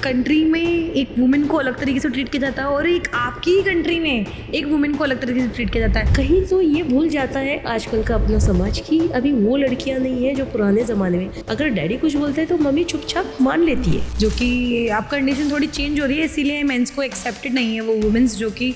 Country में एक women को अलग तरीके से ट्रीट किया जाता है और एक आपकी ही कंट्री में एक वुमेन को अलग तरीके से ट्रीट किया जाता है। कहीं तो ये भूल जाता है आजकल का अपना समाज कि अभी वो लड़कियां नहीं है जो पुराने ज़माने में अगर डैडी कुछ बोलते हैं तो मम्मी चुपचाप मान लेती है। जो कि अब कंडीशन थोड़ी चेंज हो रही है, इसीलिए मेंस को एक्सेप्टेड नहीं है वो वुमेन्स जो कि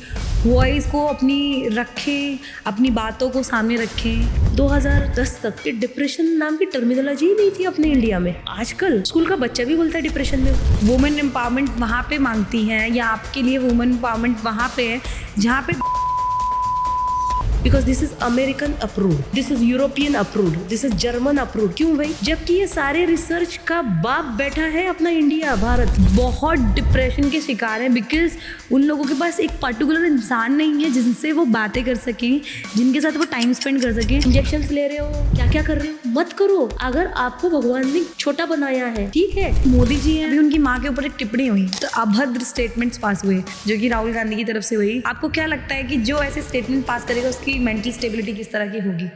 वॉइस को अपनी रखें, अपनी बातों को सामने रखें। 2010 तक ये डिप्रेशन नाम की टर्मिनोलॉजी ही नहीं थी अपने इंडिया में। आजकल स्कूल का बच्चा भी बोलता है डिप्रेशन में। वुमेन एम्पावरमेंट वहाँ पे मांगती हैं या आपके लिए वुमेन एम्पावरमेंट वहाँ पे है जहाँ पे because this is American approved, this is European approved, this is German approved. क्यों भाई? जबकि ये सारे रिसर्च का बाप बैठा है अपना इंडिया, भारत। बहुत डिप्रेशन के शिकार हैं बिकॉज उन लोगों के पास एक पर्टिकुलर इंसान नहीं है जिनसे वो बातें कर सकें, जिनके साथ वो टाइम स्पेंड कर सकें। इंजेक्शंस ले रहे हो, क्या क्या कर रहे हो, मत करो। अगर आपको भगवान ने छोटा बनाया है, ठीक है। मोदी जी हैं, अभी उनकी माँ के ऊपर एक टिप्पणी हुई तो अभद्र स्टेटमेंट्स पास हुए जो कि राहुल गांधी की तरफ से हुई। आपको क्या लगता है कि जो ऐसे स्टेटमेंट पास करेगा उसकी मेंटल स्टेबिलिटी किस तरह की होगी?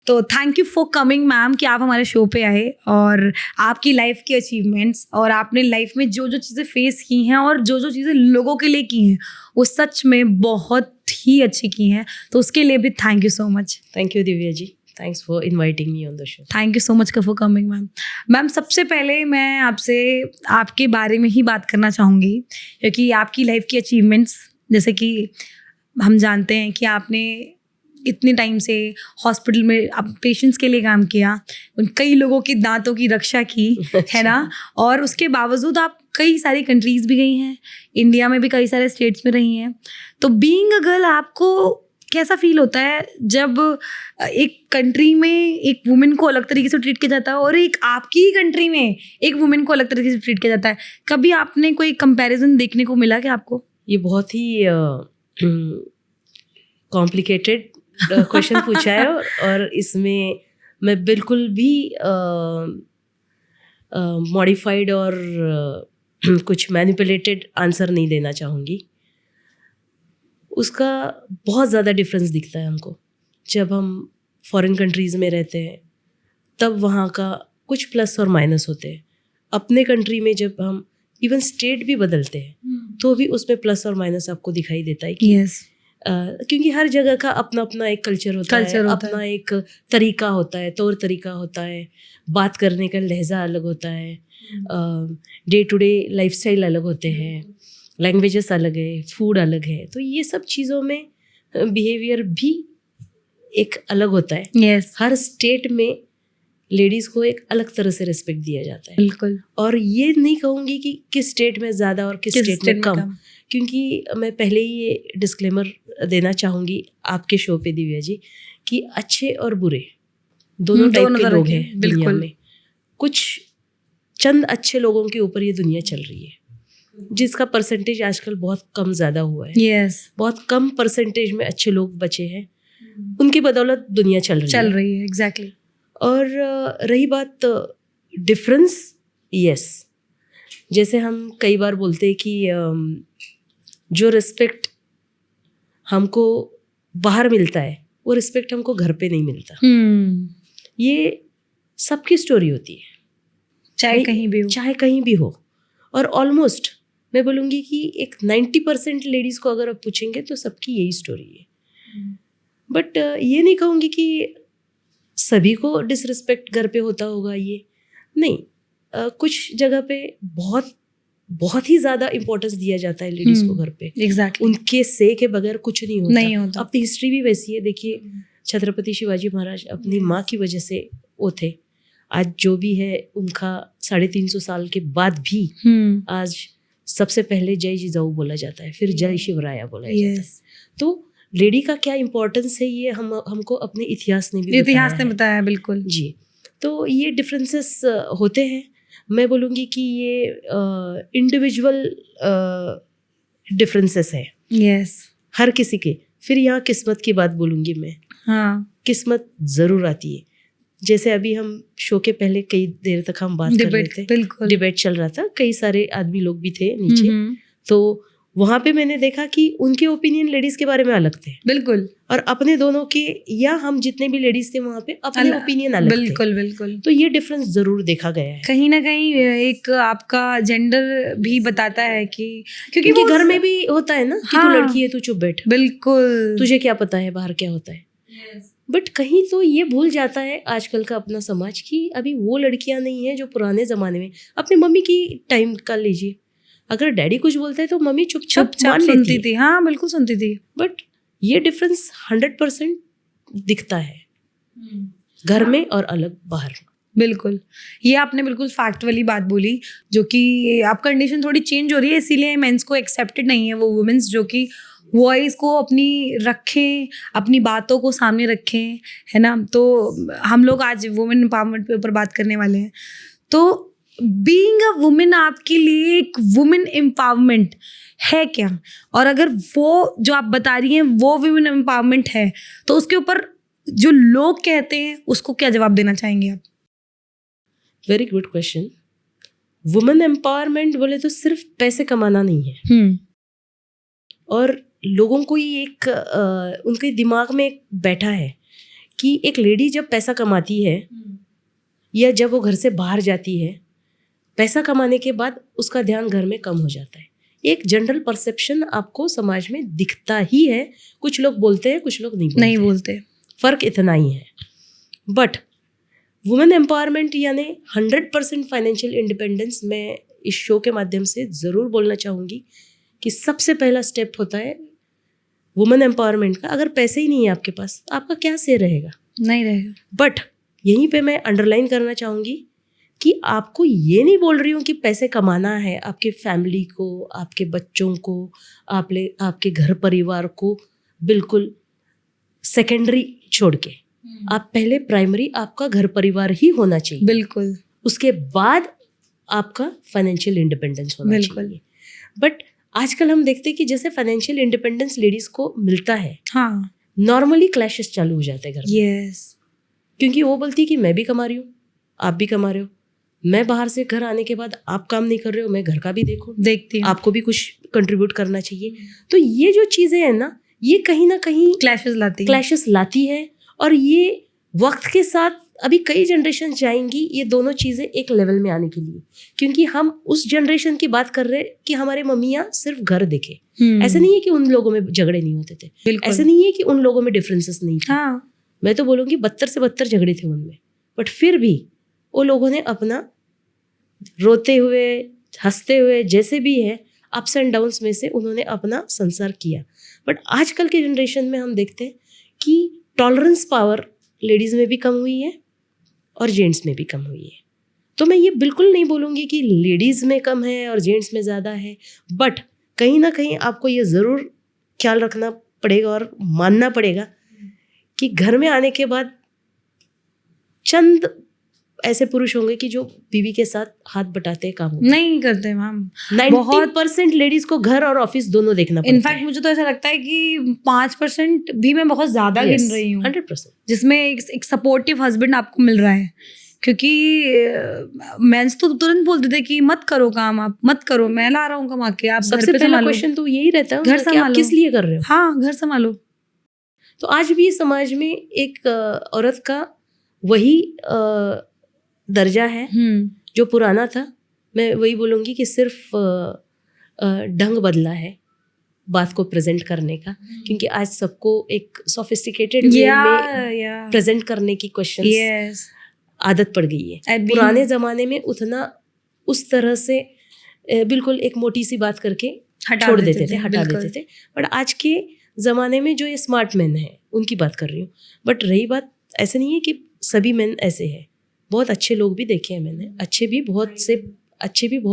तो thank you for coming ma'am कि आप हमारे शो पे आए और आपकी लाइफ की अचीवमेंट्स और आपने लाइफ में जो जो चीज़ें फेस की हैं और जो जो चीज़ें लोगों के लिए की हैं वो सच में बहुत ही अच्छी की हैं, तो उसके लिए भी thank you so much. Thank you Divya ji, thanks for inviting me on the show. Thank you so much for coming ma'am. Ma'am सबसे पहले मैं आपसे आपके बारे में ही बात करना चाहूँगी क्योंकि आपकी लाइफ की अचीवमेंट्स, जैसे कि हम जानते हैं कि आपने इतने टाइम से हॉस्पिटल में आप पेशेंट्स के लिए काम किया, उन कई लोगों की दांतों की रक्षा की है ना, और उसके बावजूद आप कई सारी कंट्रीज़ भी गई हैं, इंडिया में भी कई सारे स्टेट्स में रही हैं। तो बीइंग अ गर्ल आपको कैसा फील होता है जब एक कंट्री में एक वुमेन को अलग तरीके से ट्रीट किया जाता है और एक आपकी ही कंट्री में एक वुमेन को अलग तरीके से ट्रीट किया जाता है? कभी आपने कोई कंपैरिजन देखने को मिला क्या आपको? ये बहुत ही कॉम्प्लिकेटेड क्वेश्चन पूछा है और इसमें मैं बिल्कुल भी मॉडिफाइड और कुछ मैनिपुलेटेड आंसर नहीं देना चाहूँगी। उसका बहुत ज़्यादा डिफरेंस दिखता है हमको जब हम फॉरेन कंट्रीज़ में रहते हैं, तब वहाँ का कुछ प्लस और माइनस होते हैं। अपने कंट्री में जब हम इवन स्टेट भी बदलते हैं तो भी उसमें प्लस और माइनस आपको दिखाई देता है कि yes. क्योंकि हर जगह का अपना अपना एक कल्चर होता है, अपना एक तरीका होता है, तौर तरीका होता है, बात करने का लहजा अलग होता है, डे टू डे लाइफस्टाइल अलग होते हैं, लैंग्वेजेस अलग है, फूड अलग है। तो ये सब चीज़ों में बिहेवियर भी एक अलग होता है। yes. हर स्टेट में लेडीज़ को एक अलग तरह से रिस्पेक्ट दिया जाता है। बिल्कुल। और ये नहीं कहूँगी कि किस स्टेट में ज़्यादा और किस स्टेट में कम, क्योंकि मैं पहले ही ये डिस्क्लेमर देना चाहूँगी आपके शो पे दिव्या जी कि अच्छे और बुरे दोनों टाइप के लोग हैं दुनिया में। कुछ चंद अच्छे लोगों के ऊपर ये दुनिया चल रही है, जिसका परसेंटेज आजकल बहुत कम ज़्यादा हुआ है। yes. बहुत कम परसेंटेज में अच्छे लोग बचे हैं, उनकी बदौलत दुनिया चल रही है। एग्जैक्टली। और रही बात डिफरेंस, यस, जैसे हम कई बार बोलते हैं कि जो रिस्पेक्ट हमको बाहर मिलता है वो रिस्पेक्ट हमको घर पे नहीं मिलता। ये सबकी स्टोरी होती है, चाहे कहीं भी हो। और ऑलमोस्ट मैं बोलूँगी कि एक 90% लेडीज़ को अगर आप पूछेंगे तो सबकी यही स्टोरी है। बट ये नहीं कहूँगी कि सभी को डिसरिस्पेक्ट घर पे होता होगा, ये नहीं। कुछ जगह पे बहुत ही ज़्यादा इम्पोर्टेंस दिया जाता है लेडीज़ को घर पे। एग्जैक्टली। उनके से के बगैर कुछ नहीं होता। अपनी हिस्ट्री भी वैसी है। देखिए छत्रपति शिवाजी महाराज अपनी माँ की वजह से वो थे, आज जो भी है उनका 350 साल के बाद भी आज सबसे पहले जय जिजाऊ बोला जाता है, फिर जय शिवराया बोला जाता है। तो लेडी का क्या इम्पोर्टेंस है ये हमको अपने इतिहास ने बताया है। बिल्कुल जी। तो ये डिफरेंसेस होते हैं। मैं बोलूँगी कि ये इंडिविजुअल डिफरेंसेस है। yes. हर किसी के। फिर यहाँ किस्मत की बात बोलूँगी मैं। हाँ, किस्मत ज़रूर आती है। जैसे अभी हम शो के पहले कई देर तक हम बात कर रहे थे, बिल्कुल डिबेट चल रहा था, कई सारे आदमी लोग भी थे नीचे, तो वहाँ पे मैंने देखा कि उनके ओपिनियन लेडीज के बारे में अलग थे बिल्कुल और अपने दोनों के, या हम जितने भी लेडीज थे वहाँ पे अपने ओपिनियन अलग थे। बिल्कुल बिल्कुल। तो ये डिफरेंस जरूर देखा गया है। कहीं ना कहीं एक आपका जेंडर भी बताता है कि क्योंकि क्योंकि वो घर में भी होता है ना कि हाँ, तू लड़की है, तू चुप बैठ, बिल्कुल तुझे क्या पता है बाहर क्या होता है। बट कहीं तो ये भूल जाता है आजकल का अपना समाज कि अभी वो लड़कियां नहीं है जो पुराने जमाने में, अपनी मम्मी की टाइम का लीजिए, अगर डैडी कुछ बोलते हैं तो मम्मी चुपचाप मान सुनती लेती थी। हाँ बिल्कुल सुनती थी। बट ये डिफरेंस 100% दिखता है घर में और अलग बाहर। बिल्कुल, ये आपने बिल्कुल फैक्ट वाली बात बोली, जो कि अब कंडीशन थोड़ी चेंज हो रही है, इसीलिए मेंस को एक्सेप्टेड नहीं है वो वुमेन्स जो कि वॉइस को अपनी रखें, अपनी बातों को सामने रखें, है ना। तो हम लोग आज वुमेन एम्पावरमेंट के ऊपर बात करने वाले हैं। तो बीइंग अ वुमेन आपके लिए एक वुमेन एम्पावरमेंट है क्या, और अगर वो जो आप बता रही हैं वो वुमेन एम्पावरमेंट है तो उसके ऊपर जो लोग कहते हैं उसको क्या जवाब देना चाहेंगे आप? Very good question. Women empowerment बोले तो सिर्फ पैसे कमाना नहीं है, और लोगों को ये एक उनके दिमाग में एक बैठा है कि एक लेडी जब पैसा कमाती है या जब वो घर से बाहर जाती है, पैसा कमाने के बाद उसका ध्यान घर में कम हो जाता है। एक जनरल परसेप्शन आपको समाज में दिखता ही है। कुछ लोग बोलते हैं, कुछ लोग नहीं बोलते। फ़र्क इतना ही है। बट वुमेन एम्पावरमेंट यानी 100% फाइनेंशियल इंडिपेंडेंस, मैं इस शो के माध्यम से ज़रूर बोलना चाहूँगी कि सबसे पहला स्टेप होता है वुमेन एम्पावरमेंट का। अगर पैसे ही नहीं है आपके पास, आपका क्या से रहेगा? नहीं रहेगा। बट यहीं पे मैं अंडरलाइन करना चाहूँगी कि आपको ये नहीं बोल रही हूँ कि पैसे कमाना है, आपके फैमिली को, आपके बच्चों को, आपके घर परिवार को बिल्कुल सेकेंडरी छोड़ के आप पहले प्राइमरी आपका घर परिवार ही होना चाहिए। बिल्कुल। उसके बाद आपका फाइनेंशियल इंडिपेंडेंस होना चाहिए। बट आजकल हम देखते हैं कि जैसे फाइनेंशियल इंडिपेंडेंस लेडीज को मिलता है, हाँ, नॉर्मली क्लैशेस चालू हो जाते हैं घर में। यस। क्योंकि वो बोलती है कि मैं भी कमा रही हूँ, आप भी कमा रहे हो, मैं बाहर से घर आने के बाद आप काम नहीं कर रहे हो, मैं घर का भी देखती हूँ, आपको भी कुछ कंट्रीब्यूट करना चाहिए। तो ये जो चीज़ें हैं ना, ये कहीं ना कहीं क्लैशेस लाती है। और ये वक्त के साथ अभी कई जनरेशन जाएंगी ये दोनों चीज़ें एक लेवल में आने के लिए, क्योंकि हम उस जनरेशन की बात कर रहे हैं कि हमारे मम्मियाँ सिर्फ घर देखे। ऐसा नहीं है कि उन लोगों में झगड़े नहीं होते थे, ऐसा नहीं है कि उन लोगों में डिफरेंसेस नहीं थे। हाँ। मैं तो बोलूँगी 72 से 72 झगड़े थे उनमें, बट फिर भी वो लोगों ने अपना रोते हुए, हंसते हुए, जैसे भी है अप्स एंड डाउन्स में से उन्होंने अपना संसार किया। बट आजकल के जनरेशन में हम देखते हैं कि टॉलरेंस पावर लेडीज़ में भी कम हुई है और जेंट्स में भी कम हुई है। तो मैं ये बिल्कुल नहीं बोलूँगी कि लेडीज़ में कम है और जेंट्स में ज़्यादा है, बट कहीं ना कहीं आपको ये ज़रूर ख्याल रखना पड़ेगा और मानना पड़ेगा कि घर में आने के बाद चंद ऐसे पुरुष होंगे कि जो बीवी के साथ हाथ बटाते काम नहीं करते। मैम 90% लेडीज को घर और ऑफिस दोनों देखना पड़ता है। इनफैक्ट मुझे तो ऐसा लगता है कि 5% भी मैं बहुत ज्यादा गिन रही हूँ, 100%, जिसमें एक सपोर्टिव हस्बैंड आपको मिल रहा है। क्योंकि मेंस तो तुरंत बोलते थे कि मत करो काम, आप मत करो, मैं ला रहा हूँ कमा के, आप सबसे पहला क्वेश्चन तो यही रहता है, घर संभालो, किस लिए कर रहे हो? हाँ, घर संभालो। तो आज भी समाज में एक औरत का वही दर्जा है जो पुराना था। मैं वही बोलूँगी कि सिर्फ ढंग बदला है बात को प्रेजेंट करने का, क्योंकि आज सबको एक सोफिस्टिकेटेड वे में प्रेजेंट करने की क्वेश्चंस आदत पड़ गई है। पुराने ज़माने में उतना उस तरह से बिल्कुल एक मोटी सी बात करके छोड़ देते थे, हटा देते थे। बट आज के ज़माने में जो ये स्मार्ट मैन हैं उनकी बात कर रही हूँ। बट रही बात, ऐसा नहीं है कि सभी मैन ऐसे हैं, बहुत अच्छे लोग भी देखे हैं मैंने, अच्छे भी बहुत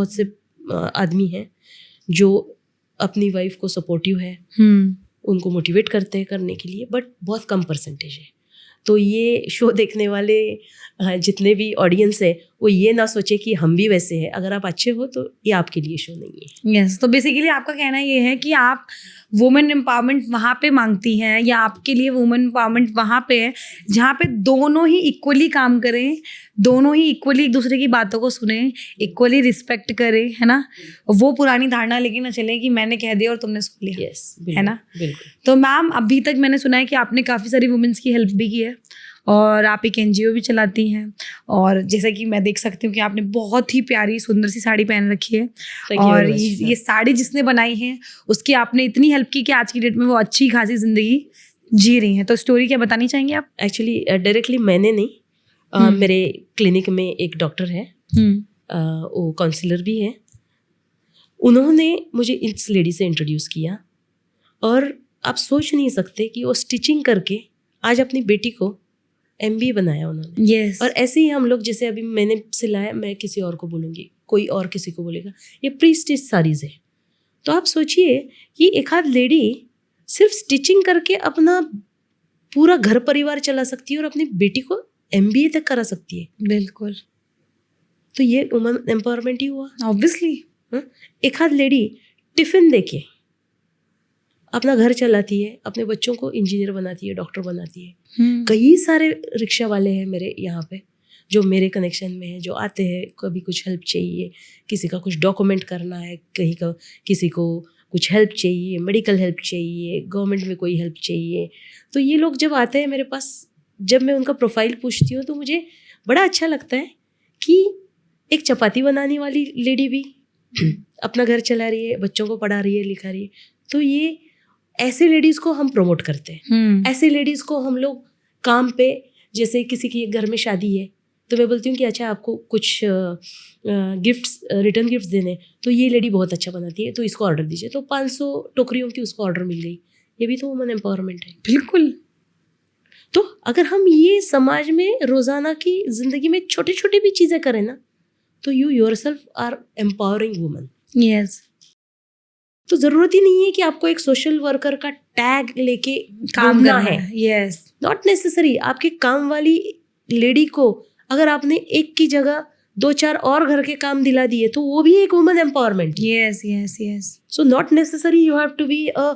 से आदमी हैं जो अपनी वाइफ को सपोर्टिव है, उनको मोटिवेट करते हैं करने के लिए, बट बहुत कम परसेंटेज है। तो ये शो देखने वाले जितने भी ऑडियंस है वो ये ना सोचे कि हम भी वैसे हैं। अगर आप अच्छे हो तो ये आपके लिए शो नहीं है। यस, तो बेसिकली आपका कहना ये है कि आप वुमेन एम्पावरमेंट वहाँ पे मांगती हैं, या आपके लिए वुमेन एम्पावरमेंट वहाँ पे है जहाँ पे दोनों ही इक्वली काम करें, दोनों ही इक्वली एक दूसरे की बातों को सुने, इक्वली रिस्पेक्ट करें, है ना? वो पुरानी धारणा लेके ना चले कि मैंने कह दिया और तुमने सुन लिया। यस, है ना? बिल्कुल। तो मैम, अभी तक मैंने सुना है कि आपने काफ़ी सारी वुमेन्स की हेल्प भी की है, और आप एक NGO भी चलाती हैं, और जैसे कि मैं देख सकती हूँ कि आपने बहुत ही प्यारी सुंदर सी साड़ी पहन रखी है, Thank you और very much. ये साड़ी जिसने बनाई है उसकी आपने इतनी हेल्प की कि आज की डेट में वो अच्छी खासी जिंदगी जी रही हैं। तो स्टोरी क्या बतानी चाहेंगे आप? एक्चुअली डायरेक्टली मैंने नहीं, मेरे क्लिनिक में एक डॉक्टर है, वो काउंसलर भी है, उन्होंने मुझे इस लेडी से इंट्रोड्यूस किया। और आप सोच नहीं सकते कि वो स्टिचिंग करके आज अपनी बेटी को MBA बनाया उन्होंने। यस। और ऐसे ही हम लोग, जैसे अभी मैंने सिलाया, मैं किसी और को बोलूँगी, कोई और किसी को बोलेगा, ये प्री स्टिच साड़ीज़ है। तो आप सोचिए कि एक आध लेडी सिर्फ स्टिचिंग करके अपना पूरा घर परिवार चला सकती है और अपनी बेटी को MBA तक करा सकती है। बिल्कुल। तो ये वुमेन एम्पावरमेंट ही हुआ। ऑब्वियसली। एक आध लेडी टिफिन देके अपना घर चलाती है, अपने बच्चों को इंजीनियर बनाती है, डॉक्टर बनाती है। कई सारे रिक्शा वाले हैं मेरे यहाँ पे जो मेरे कनेक्शन में है, जो आते हैं, कभी कुछ हेल्प चाहिए, किसी का कुछ डॉक्यूमेंट करना है, कहीं का किसी को कुछ हेल्प चाहिए, मेडिकल हेल्प चाहिए, गवर्नमेंट में कोई हेल्प चाहिए। तो ये लोग जब आते हैं मेरे पास, जब मैं उनका प्रोफाइल पूछती हूँ तो मुझे बड़ा अच्छा लगता है कि एक चपाती बनाने वाली लेडी भी अपना घर चला रही है, बच्चों को पढ़ा रही है, लिखा रही है। तो ये ऐसे लेडीज़ को हम प्रमोट करते हैं। ऐसे लेडीज़ को हम लोग काम पे, जैसे किसी की घर में शादी है तो मैं बोलती हूँ कि अच्छा आपको कुछ गिफ्ट्स, रिटर्न गिफ्ट्स देने, तो ये लेडी बहुत अच्छा बनाती है तो इसको ऑर्डर दीजिए, तो 500 टोकरियों की उसको ऑर्डर मिल गई। ये भी तो वुमेन एम्पावरमेंट है। बिल्कुल। तो अगर हम ये समाज में रोज़ाना की ज़िंदगी में छोटी छोटी भी चीज़ें करें ना, तो you yourself are empowering woman. Yes. तो ज़रूरत ही नहीं है कि आपको एक सोशल वर्कर का टैग लेके काम घूमना करना है। है। यस। Not necessary. आपके काम वाली लेडी को अगर आपने एक की जगह 2-4 और घर के काम दिला दिए तो वो भी एक woman empowerment. Yes yes yes. So not necessary you have to be a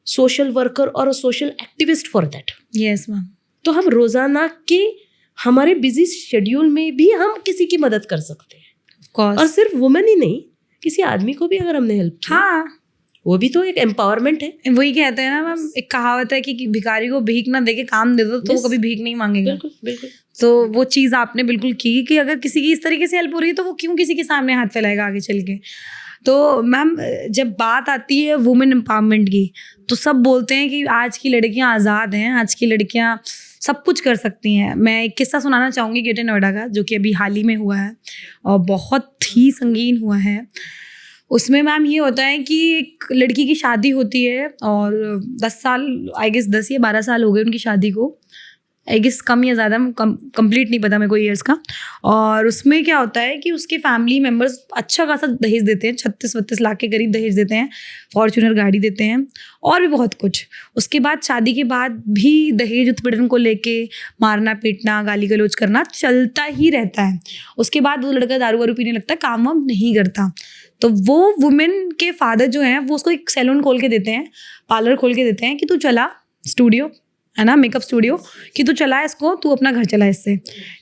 social worker और a social activist for that. Yes ma'am. तो हम रोजाना के हमारे बिजी शेड्यूल में भी हम किसी की मदद कर सकते हैं। और सिर्फ वुमेन ही नहीं, किसी आदमी को भी अगर हमने हेल्प किया, हाँ, वो भी तो एक एम्पावरमेंट है। वही कहते हैं ना मैम, एक कहावत है कि भिखारी को भीख ना देके काम दे दो तो वो कभी भीख नहीं मांगेगा। बिल्कुल बिल्कुल। तो वो चीज़ आपने बिल्कुल की कि अगर किसी की इस तरीके से हेल्प हो रही है तो वो क्यों किसी के सामने हाथ फैलाएगा आगे चल के। तो मैम, जब बात आती है वुमेन एम्पावरमेंट की तो सब बोलते हैं कि आज की लड़कियां आज़ाद हैं, आज की लड़कियां सब कुछ कर सकती हैं। मैं एक किस्सा सुनाना चाहूँगी ग्रेटर नोएडा का, जो कि अभी हाल ही में हुआ है और बहुत ही संगीन हुआ है। उसमें मैम ये होता है कि एक लड़की की शादी होती है और 10 साल, आई गेस 10 या 12 साल हो गए उनकी शादी को, आई गेस कम या ज़्यादा, कंप्लीट नहीं पता मेरे को ईयर्स का। और उसमें क्या होता है कि उसके फैमिली मेम्बर्स अच्छा खासा दहेज देते हैं, 36-32 लाख के करीब दहेज देते हैं, फॉर्च्यूनर गाड़ी देते हैं और भी बहुत कुछ। उसके बाद शादी के बाद भी दहेज उत्पीड़न को लेके मारना पीटना गाली गलौज करना चलता ही रहता है। उसके बाद वो लड़का दारू वारू पीने लगता है, काम वाम नहीं करता। तो वो वुमेन के फादर जो हैं वो उसको एक सैलून खोल के देते हैं, पार्लर खोल के देते हैं कि तू चला स्टूडियो, है ना, मेकअप स्टूडियो, कि तू चला इसको, तू अपना घर चला इससे,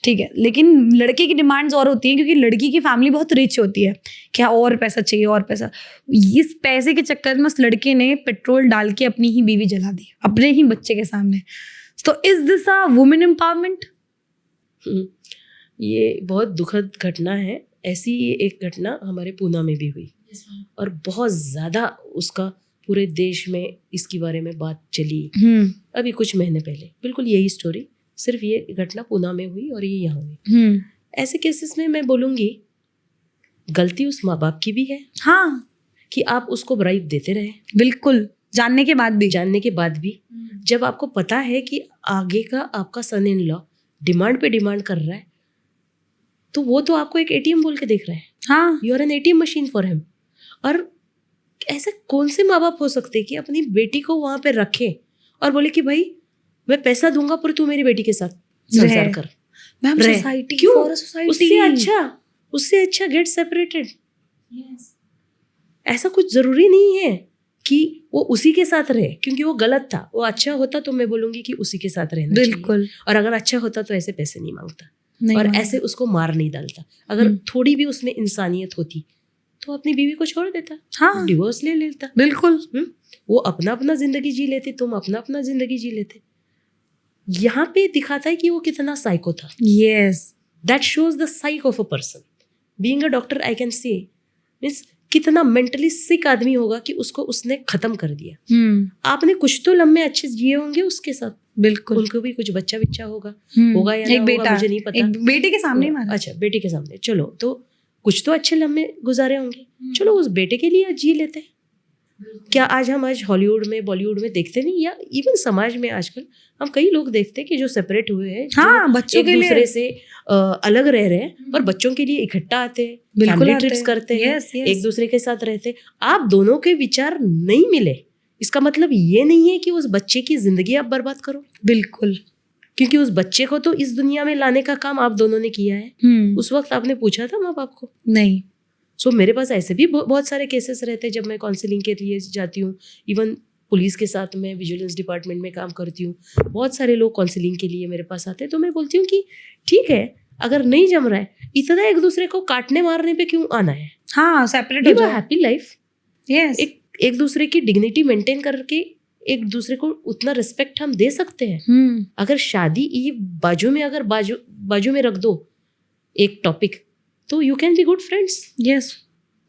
ठीक है। लेकिन लड़के की डिमांड्स और होती हैं क्योंकि लड़की की फैमिली बहुत रिच होती है, क्या और पैसा चाहिए और पैसा। इस पैसे के चक्कर में उस लड़के ने पेट्रोल डाल के अपनी ही बीवी जला दी अपने ही बच्चे के सामने। तो is this a women empowerment? ये बहुत दुखद घटना है। ऐसी एक घटना हमारे पूना में भी हुई और बहुत ज़्यादा उसका पूरे देश में इसके बारे में बात चली अभी कुछ महीने पहले। बिल्कुल यही स्टोरी, सिर्फ ये घटना पूना में हुई और ये यहाँ हुई। ऐसे केसेस में मैं बोलूँगी गलती उस माँ बाप की भी है, हाँ, कि आप उसको ब्राइब देते रहे, बिल्कुल, जानने के बाद भी जब आपको पता है कि आगे का आपका सन इन लॉ डिमांड पे डिमांड कर रहा है, तो वो तो आपको एक ATM बोल के देख रहा है। हाँ, you are an ATM machine for him. और ऐसे कौन से माँ बाप हो सकते हैं कि अपनी बेटी को वहां पे रखे और बोले कि भाई मैं पैसा दूंगा पर तू मेरी बेटी के साथ संसार कर। मैम रहे। सोसाइटी क्यों? फॉर सोसाइटी उससे अच्छा गेट सेपरेटेड। ऐसा कुछ जरूरी नहीं है कि वो उसी के साथ रहे, क्योंकि वो गलत था। वो अच्छा होता तो मैं बोलूंगी कि उसी के साथ रहना चाहिए, बिल्कुल और अगर अच्छा होता तो ऐसे पैसे नहीं मांगता नहीं और मांगता। ऐसे उसको मार नहीं डालता। अगर थोड़ी भी उसमें इंसानियत होती तो अपनी बीवी को छोड़ देता, हाँ डिवोर्स ले लेता। बिल्कुल वो अपना अपना जिंदगी जी लेती, तुम अपना अपना जिंदगी जी लेते। यहाँ पे दिखाता है कि वो कितना साइको था। Yes that shows the psych of a person. Being a doctor I can say means कितना मेंटली सिक आदमी होगा कि उसको उसने खत्म कर दिया। आपने कुछ तो लम्हे अच्छे जिए होंगे उसके साथ, बिल्कुल उनको भी कुछ बच्चा बिच्चा होगा, होगा या एक ना होगा बेटा, मुझे नहीं पता। एक बेटे के सामने ही मारा। अच्छा, बेटे के सामने, चलो तो कुछ तो अच्छे लम्हे गुजारे होंगे, चलो उस बेटे के लिए जी लेते हैं। क्या आज हॉलीवुड में बॉलीवुड में देखते नहीं, या इवन समाज में आजकल हम कई लोग देखते हैं कि जो सेपरेट हुए हैं, हाँ, जो बच्चों एक के लिए दूसरे से अलग रह रहे हैं, पर बच्चों के लिए इकट्ठा आते हैं, बिल्कुल फैमिली आते ट्रिप्स हैं। करते हैं, Yes, yes. एक दूसरे के साथ रहते हैं। आप दोनों के विचार नहीं मिले, इसका मतलब ये नहीं है कि उस बच्चे की जिंदगी आप बर्बाद करो, बिल्कुल क्योंकि उस बच्चे को तो इस दुनिया में लाने का काम आप दोनों ने किया है। उस वक्त आपने पूछा था माँ बाप को? नहीं। सो मेरे पास ऐसे भी बहुत सारे केसेस रहते हैं जब मैं काउंसलिंग के लिए जाती हूँ। इवन पुलिस के साथ मैं विजिलेंस डिपार्टमेंट में काम करती हूँ, बहुत सारे लोग काउंसलिंग के लिए मेरे पास आते हैं। तो मैं बोलती हूँ कि ठीक है, अगर नहीं जम रहा है, इतना एक दूसरे को काटने मारने पे क्यों आना है? हाँ, सेपरेट हो लिव अ जाओ। Happy life. यस एक दूसरे की डिग्निटी मेंटेन करके एक दूसरे को उतना रिस्पेक्ट हम दे सकते हैं। अगर शादी ये बाजू में रख दो एक टॉपिक, तो you can be good friends. Yes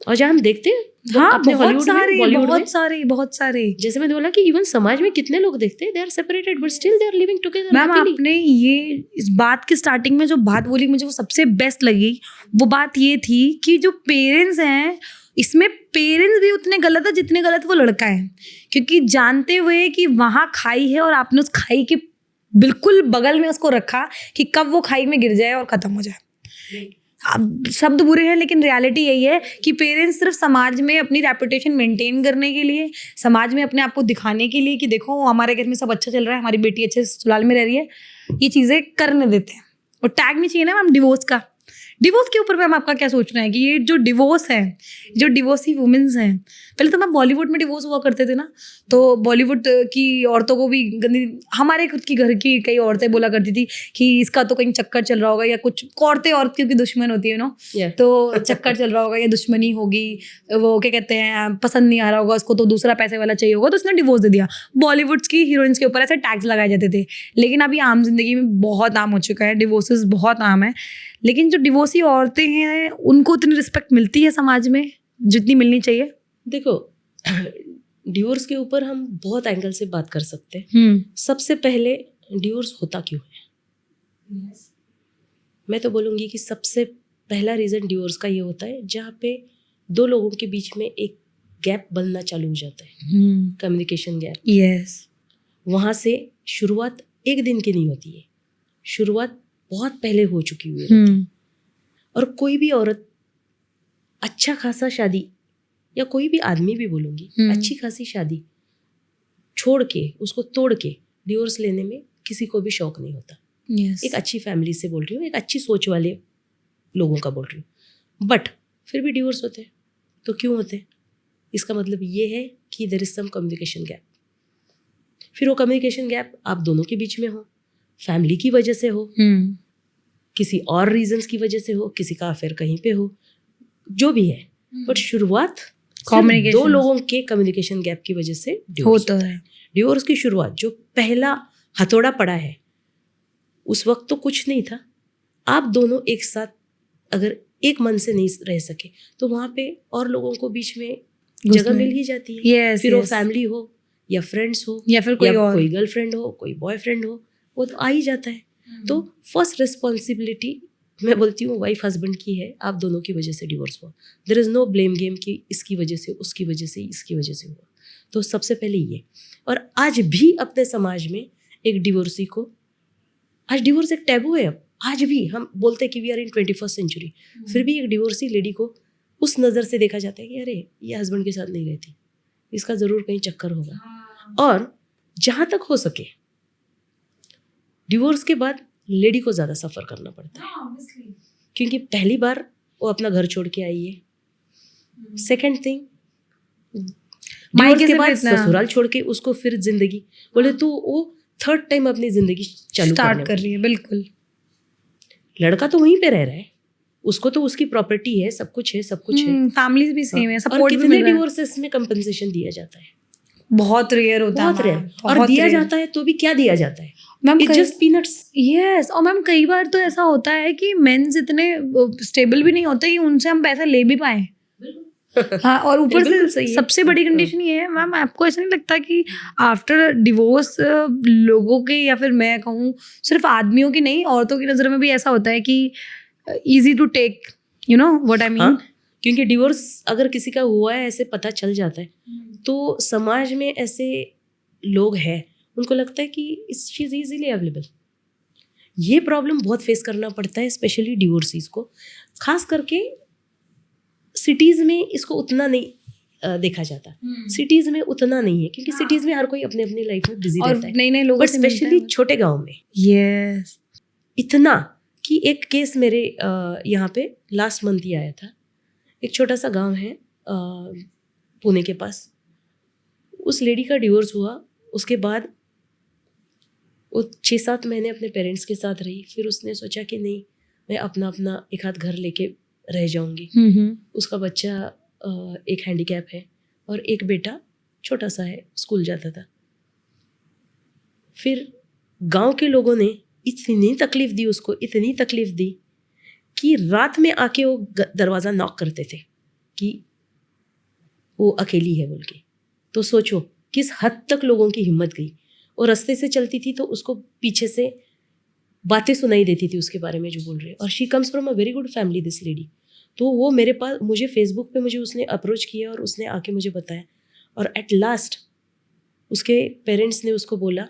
और जहाँ हम देखते हैं हाँ, अपने बहुत हॉलीवुड में, सारे बॉलीवुड में, बहुत सारे जैसे मैं बोला कि इवन समाज में कितने लोग देखते हैं, they are separated but still they are living together ma'am happily. आपने ये इस बात की स्टार्टिंग में जो बात बोली, मुझे वो सबसे बेस्ट लगी। वो बात ये थी कि जो पेरेंट्स हैं, इसमें पेरेंट्स भी उतने गलत है जितने गलत वो लड़का है, क्योंकि जानते हुए कि वहाँ खाई है और आपने उस खाई के बिल्कुल बगल में उसको रखा कि कब वो खाई में गिर जाए और खत्म हो जाए। अब शब्द बुरे हैं, लेकिन रियलिटी यही है कि पेरेंट्स सिर्फ समाज में अपनी रेपुटेशन मेंटेन करने के लिए, समाज में अपने आप को दिखाने के लिए कि देखो हमारे घर में सब अच्छा चल रहा है, हमारी बेटी अच्छे ससुराल में रह रही है, ये चीज़ें करने देते हैं। और टैग नहीं चाहिए ना मैम डिवोर्स का। डिवोर्स के ऊपर मैम आपका क्या सोचना है कि ये जो डिवोर्स है, जो डिवोर्सी वुमेन्स हैं, पहले तो मैम बॉलीवुड में डिवोर्स हुआ करते थे ना, तो बॉलीवुड की औरतों को भी गंदी, हमारे खुद की घर की कई औरतें बोला करती थी कि इसका तो कहीं चक्कर चल रहा होगा, या कुछ औरतें की दुश्मन होती है नो, तो चक्कर चल रहा होगा या दुश्मनी होगी, वो क्या कहते हैं, पसंद नहीं आ रहा होगा उसको, तो दूसरा पैसे वाला चाहिए होगा, तो उसने डिवोर्स दे दिया। बॉलीवुड की हीरोइंस के ऊपर ऐसे टैग्स लगाए जाते थे, लेकिन अभी आम जिंदगी में बहुत आम हो चुका है, डिवोर्सेस बहुत आम है। लेकिन जो डिवोर्सी औरतें हैं उनको उतनी रिस्पेक्ट मिलती है समाज में जितनी मिलनी चाहिए? देखो, डिवोर्स के ऊपर हम बहुत एंगल से बात कर सकते हैं। सबसे पहले डिवोर्स होता क्यों है? मैं तो बोलूँगी कि सबसे पहला रीज़न डिवोर्स का ये होता है जहाँ पे दो लोगों के बीच में एक गैप बनना चालू हो जाता है, कम्युनिकेशन गैप। यस वहाँ से शुरुआत एक दिन की नहीं होती है, शुरुआत बहुत पहले हो चुकी हुई है। और कोई भी औरत अच्छा खासा शादी, या कोई भी आदमी भी बोलूँगी, अच्छी खासी शादी छोड़ के, उसको तोड़ के डिवोर्स लेने में किसी को भी शौक नहीं होता। एक अच्छी फैमिली से बोल रही हूँ, एक अच्छी सोच वाले लोगों का बोल रही हूँ, बट फिर भी डिवोर्स होते हैं। तो क्यों होते हैं? इसका मतलब ये है कि there is some communication gap. फिर वो कम्युनिकेशन गैप आप दोनों के बीच में हो, फैमिली की वजह से हो, किसी और रीजंस की वजह से हो, किसी का अफेयर कहीं पे हो, जो भी है, बट शुरुआत दो लोगों के कम्युनिकेशन गैप की वजह से होता है। डिवोर्स की शुरुआत जो पहला हथौड़ा पड़ा है, उस वक्त तो कुछ नहीं था। आप दोनों एक साथ अगर एक मन से नहीं रह सके, तो वहाँ पे और लोगों को बीच में जगह मिल ही जाती है। फिर वो फैमिली हो या फ्रेंड्स हो, या फिर कोई गर्लफ्रेंड हो, कोई बॉयफ्रेंड हो, वो तो आ ही जाता है। तो फर्स्ट रिस्पॉन्सिबिलिटी मैं बोलती हूँ वाइफ हस्बैंड की है, आप दोनों की वजह से डिवोर्स हुआ। There is no blame game कि इसकी वजह से, उसकी वजह से, इसकी वजह से हुआ। तो सबसे पहले ये। और आज भी अपने समाज में एक डिवोर्सी को, आज डिवोर्स एक टैबू है। अब आज भी हम बोलते हैं कि we are in 21st century, फिर भी एक डिवोर्सी लेडी को उस नज़र से देखा जाता है कि अरे ये हस्बैंड के साथ नहीं रहती, इसका ज़रूर कहीं चक्कर होगा। और जहाँ तक हो सके डिवोर्स के बाद लेडी को ज़्यादा सफ़र करना पड़ता है, क्योंकि पहली बार वो अपना घर छोड़ के आई है। सेकंड थिंग, मायके के से बाद भी इतना ससुराल छोड़ के उसको फिर जिंदगी, बोले तो वो थर्ड टाइम अपनी जिंदगी चालू स्टार्ट कर रही है। बिल्कुल, लड़का तो वहीं पे रह रहा है, उसको तो उसकी प्रॉपर्टी है, सब कुछ है, सब कुछ है। फैमिलीज भी सेम है, और सपोर्ट भी कितने मिल रहा है। डिवोर्सेस में कंपनसेशन दिया जाता है? बहुत रेयर होता है बहुत रेयर। मैम, और बहुत दिया rare। जाता है तो भी क्या दिया जाता है? Ma'am it just peanuts. Yes, और मैम कई बार तो ऐसा होता है कि मेंस इतने स्टेबल भी नहीं होते कि उनसे हम पैसा ले भी पाए। हाँ, और ऊपर बिल्कुल से सही है। सबसे बड़ी कंडीशन ये है मैम, आपको ऐसा नहीं लगता कि आफ्टर डिवोर्स लोगों के, या फिर मैं कहूँ सिर्फ आदमियों की नहीं, औरतों की नज़र में भी ऐसा होता है कि easy to take, you know what I mean? हाँ, क्योंकि डिवोर्स अगर किसी का हुआ है ऐसे पता चल जाता है, तो समाज में ऐसे लोग हैं, उनको लगता है कि इस चीज़ इजीली अवेलेबल। ये प्रॉब्लम बहुत फेस करना पड़ता है, स्पेशली डिवोर्सीज को। खास करके सिटीज़ में इसको उतना नहीं देखा जाता। सिटीज़ में उतना नहीं है, क्योंकि सिटीज़ में हर कोई अपने अपनी लाइफ में बिजी और रहता है, नए नए लोगों बट से मिलते स्पेशली हैं। छोटे गांव में यस, इतना कि एक केस मेरे यहाँ पे लास्ट मंथ ही आया था। एक छोटा सा गांव है पुणे के पास। उस लेडी का डिवोर्स हुआ, उसके बाद वो 6-7 महीने अपने पेरेंट्स के साथ रही। फिर उसने सोचा कि नहीं, मैं अपना अपना एक आध घर लेके रह जाऊंगी। उसका बच्चा एक हैंडीकैप है और एक बेटा छोटा सा है, स्कूल जाता था। फिर गांव के लोगों ने इतनी तकलीफ दी उसको, इतनी तकलीफ दी कि रात में आके वो दरवाज़ा नॉक करते थे कि वो अकेली है बोल के। तो सोचो किस हद तक लोगों की हिम्मत गई। और रास्ते से चलती थी तो उसको पीछे से बातें सुनाई देती थी उसके बारे में जो बोल रहे हैं। और she comes from a very good family this lady. तो वो मेरे पास, मुझे फेसबुक पे मुझे उसने अप्रोच किया और उसने आके मुझे बताया। और एट लास्ट उसके पेरेंट्स ने उसको बोला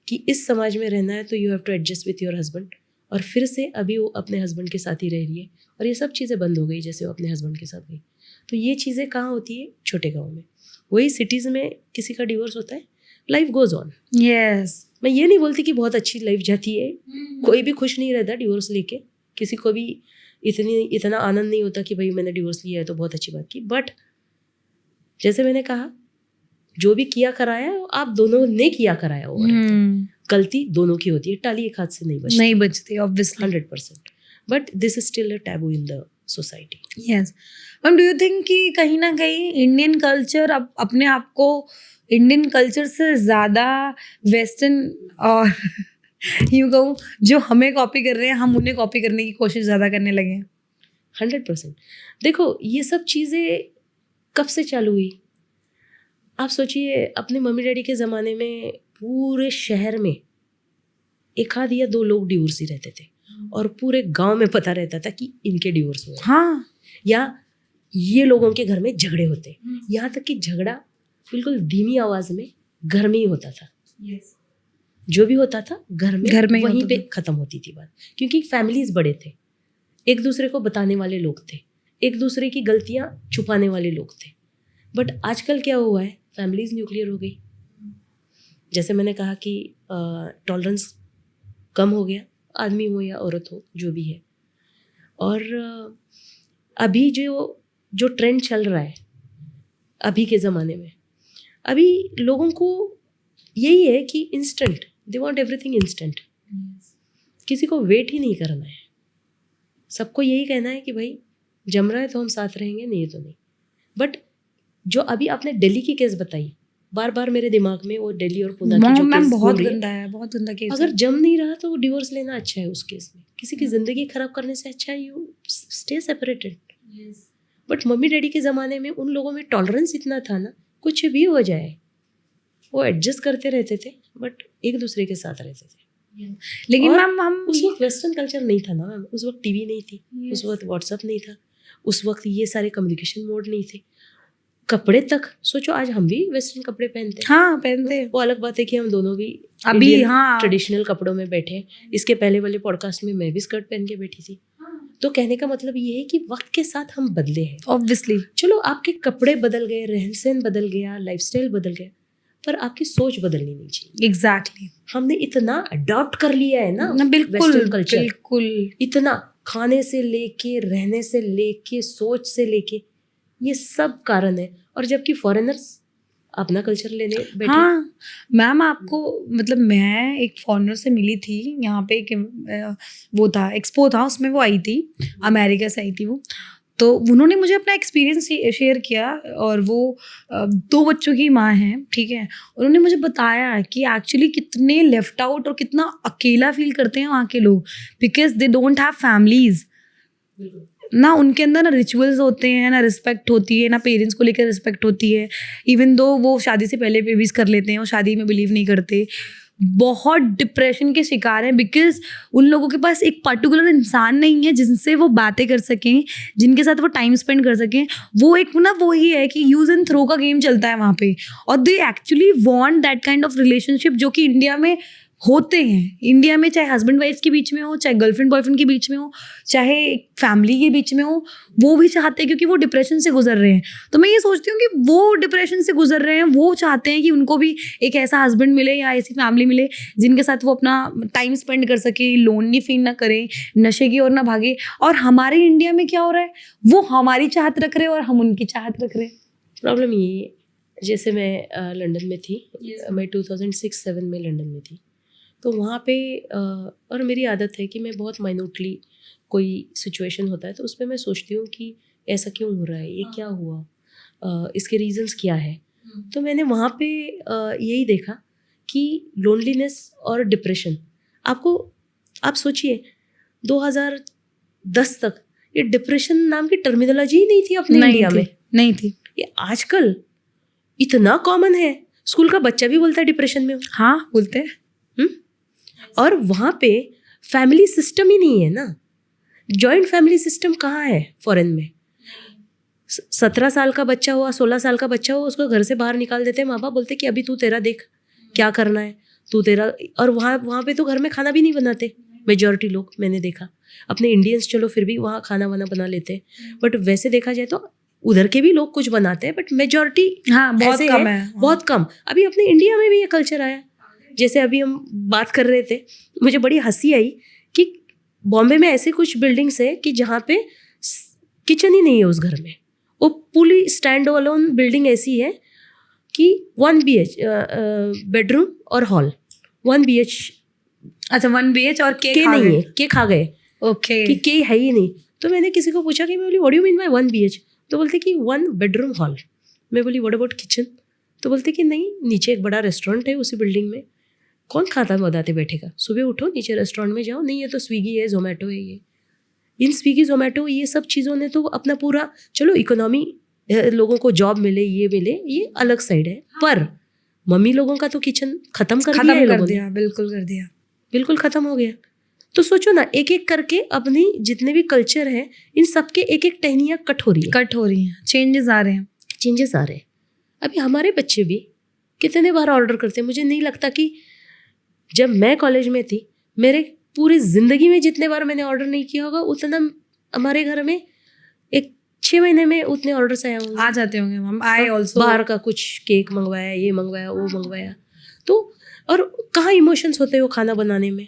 कि इस समाज में रहना है तो you have to adjust with your husband. और फिर से अभी वो अपने हस्बैंड के साथ ही रह रही है। और ये सब चीज़ें बंद हो गई जैसे वो अपने हस्बैंड के साथ गई। तो ये चीज़ें कहाँ होती है? छोटे गाँव में। वही सिटीज़ में किसी का डिवोर्स होता है, लाइफ गोज ऑन। यस, मैं ये नहीं बोलती कि बहुत अच्छी लाइफ जाती है, कोई भी खुश नहीं रहता डिवोर्स लेके। किसी को भी इतना आनंद नहीं होता कि भाई मैंने डिवोर्स लिया है तो बहुत अच्छी बात की। बट जैसे मैंने कहा, जो भी किया कराया आप दोनों ने किया कराया हुआ रहता है। गलती दोनों की होती है, टाली एक हाथ से नहीं बचती obviously 100%। But this is still a taboo in the society. Yes ma'am, do you think कि कहीं ना कहीं इंडियन कल्चर अब अपने आप को इंडियन कल्चर से ज़्यादा वेस्टर्न और यूँ कहूँ जो हमें कॉपी कर रहे हैं, हम उन्हें कॉपी करने की कोशिश ज़्यादा करने लगे हैं? 100%। देखो ये सब चीज़ें कब से चालू हुई? आप सोचिए, अपने मम्मी डैडी के ज़माने में पूरे शहर में एक आध या दो लोग डिवोर्सी रहते थे और पूरे गांव में पता रहता था कि इनके डिवोर्स हुए। हाँ, या ये लोगों के घर में झगड़े होते। यहाँ तक कि झगड़ा बिल्कुल धीमी आवाज़ में घर में ही होता था। जो भी होता था घर में ही वहीं होता पे था। ख़त्म होती थी बात, क्योंकि फैमिलीज बड़े थे, एक दूसरे को बताने वाले लोग थे, एक दूसरे की गलतियाँ छुपाने वाले लोग थे। बट आजकल क्या हुआ है, फैमिलीज न्यूक्लियर हो गई। जैसे मैंने कहा कि टॉलरेंस कम हो गया, आदमी हो या औरत हो जो भी है। और अभी जो ट्रेंड चल रहा है अभी के ज़माने में, अभी लोगों को यही है कि instant, they want everything instant. किसी को वेट ही नहीं करना है, सबको यही कहना है कि भाई जम रहा है तो हम साथ रहेंगे, नहीं तो नहीं। बट जो अभी आपने दिल्ली की केस बताई, बार बार मेरे दिमाग में वो दिल्ली और पुणे की जो मैम केस बहुत घूम रही गंदा है, बहुत गंदा केस अगर है। जम नहीं रहा तो डिवोर्स लेना अच्छा है उस केस में। किसी की ज़िंदगी खराब करने से अच्छा है you stay separated. But mummy daddy के ज़माने में उन लोगों में टॉलरेंस इतना था ना, कुछ भी हो जाए वो एडजस्ट करते रहते थे, बट एक दूसरे के साथ रहते थे। लेकिन और मैम हम उस वक्त वेस्टर्न कल्चर नहीं था ना मैम, उस वक्त टीवी नहीं थी, उस वक्त व्हाट्सअप नहीं था, उस वक्त ये सारे कम्युनिकेशन मोड नहीं थे। कपड़े तक सोचो, आज हम भी वेस्टर्न कपड़े पहनते हैं। हाँ पहनते हैं। वो अलग बात है कि हम दोनों भी अभी हाँ ट्रेडिशनल कपड़ों में बैठे हैं। इसके पहले वाले पॉडकास्ट में मैं भी स्कर्ट पहन के बैठी थी। तो कहने का मतलब ये है कि वक्त के साथ हम बदले हैं। ऑब्वियसली चलो आपके कपड़े बदल गए, रहन सहन बदल गया, लाइफस्टाइल बदल गया, पर आपकी सोच बदलनी नहीं चाहिए। एग्जैक्टली हमने इतना अडॉप्ट कर लिया है ना बिल्कुल वेस्टर्न कल्चर, बिल्कुल इतना खाने से लेके, रहने से लेके, सोच से लेके, ये सब कारण है। और जबकि फॉरेनर्स अपना कल्चर लेने बैठे। हाँ मैम, आपको मतलब मैं एक फॉरेनर से मिली थी यहाँ पे, एक वो था एक्सपो था, उसमें वो आई थी, अमेरिका से आई थी वो। तो उन्होंने मुझे अपना एक्सपीरियंस शेयर किया, और वो 2 बच्चों की माँ हैं, ठीक है। उन्होंने मुझे बताया कि एक्चुअली कितने लेफ्ट आउट और कितना अकेला फील करते हैं वहाँ के लोग, because they don't have families ना, उनके अंदर ना रिचुअल्स होते हैं, ना रिस्पेक्ट होती है, ना पेरेंट्स को लेकर रिस्पेक्ट होती है। इवन दो वो शादी से पहले बेबीज कर लेते हैं, वो शादी में बिलीव नहीं करते, बहुत डिप्रेशन के शिकार हैं, बिकॉज उन लोगों के पास एक पर्टिकुलर इंसान नहीं है जिनसे वो बातें कर सकें, जिनके साथ वो टाइम स्पेंड कर सकें। वो एक ना वो ही है कि यूज एंड थ्रो का गेम चलता है वहाँ पे, और they actually want that kind of relationship जो कि इंडिया में होते हैं। इंडिया में चाहे हस्बैंड वाइफ के बीच में हो, चाहे गर्लफ्रेंड बॉयफ्रेंड के बीच में हो, चाहे फैमिली के बीच में हो, वो भी चाहते हैं, क्योंकि वो डिप्रेशन से गुजर रहे हैं। तो मैं ये सोचती हूँ कि वो डिप्रेशन से गुजर रहे हैं, वो चाहते हैं कि उनको भी एक ऐसा हस्बैंड मिले या ऐसी फैमिली मिले जिनके साथ वो अपना टाइम स्पेंड कर सके, लोनली फील ना करें, नशे की ओर ना भागे। और हमारे इंडिया में क्या हो रहा है, वो हमारी चाहत रख रहे हैं और हम उनकी चाहत रख रहे हैं। प्रॉब्लम ये है, जैसे मैं लंदन में थी, मैं 2006-07 में लंदन में थी, तो वहाँ पे और मेरी आदत है कि मैं बहुत माइन्यूटली कोई सिचुएशन होता है तो उस पर मैं सोचती हूँ कि ऐसा क्यों हो रहा है, ये क्या हुआ, इसके रीजंस क्या है। तो मैंने वहाँ पे यही देखा कि लोनलीनेस और डिप्रेशन, आप सोचिए 2010 तक ये डिप्रेशन नाम की टर्मिनोलॉजी ही नहीं थी अपने इंडिया में, नहीं थी। ये आजकल इतना कॉमन है, स्कूल का बच्चा भी बोलता है डिप्रेशन में। हाँ बोलते हैं। और वहाँ पे फैमिली सिस्टम ही नहीं है ना, जॉइंट फैमिली सिस्टम कहाँ है फॉरेन में। 17 साल का बच्चा हुआ, 16 साल का बच्चा हुआ, उसको घर से बाहर निकाल देते हैं माँ बाप, बोलते कि अभी तू तेरा देख क्या करना है, तू तेरा। और वहाँ पे तो घर में खाना भी नहीं बनाते मेजॉरिटी लोग, मैंने देखा। अपने इंडियंस चलो फिर भी वहाँ खाना वाना बना लेते हैं, बट वैसे देखा जाए तो उधर के भी लोग कुछ बनाते हैं, बट मेजॉरिटी बहुत कम है, बहुत कम। अभी अपने इंडिया में भी ये कल्चर आया। जैसे अभी हम बात कर रहे थे, मुझे बड़ी हंसी आई कि बॉम्बे में ऐसे कुछ बिल्डिंग्स है कि जहाँ पे किचन ही नहीं है उस घर में। वो पूरी स्टैंड अलोन बिल्डिंग ऐसी है कि 1 BH बेडरूम और हॉल, 1 BH। अच्छा 1 BH और के नहीं है, के खा गए। ओके, कि के है ही नहीं। तो मैंने किसी को पूछा कि मैं बोली what do you mean by 1 BH, तो बोलते कि 1 बेडरूम हॉल। मैं बोली व्हाट अबाउट किचन, तो बोलते कि नहीं, नीचे एक बड़ा रेस्टोरेंट है उसी बिल्डिंग में, कौन खाता बनाते बैठेगा, सुबह उठो नीचे रेस्टोरेंट में जाओ, नहीं है तो स्विगी है, जोमेटो है। ये इन स्विगी जोमेटो ये सब चीज़ों ने तो अपना पूरा, चलो इकोनॉमी, लोगों को जॉब मिले, ये मिले, ये अलग साइड है, पर मम्मी लोगों का तो किचन खत्म कर दिया है लोगों ने। बिल्कुल कर दिया, बिल्कुल खत्म हो गया। तो सोचो ना, एक एक करके अपनी जितने भी कल्चर हैं, इन सबके एक एक टहनियाँ कट हो रही हैं, चेंजेस आ रहे हैं। अभी हमारे बच्चे भी कितने बार ऑर्डर करते हैं। मुझे नहीं लगता कि जब मैं कॉलेज में थी, मेरे पूरी ज़िंदगी में जितने बार मैंने ऑर्डर नहीं किया होगा, उतना हमारे घर में एक 6 महीने में उतने ऑर्डर्स आ जाते होंगे मैम। आई ऑल्सो बाहर का कुछ केक मंगवाया, ये मंगवाया, वो मंगवाया। तो और कहाँ इमोशंस होते हैं वो खाना बनाने में।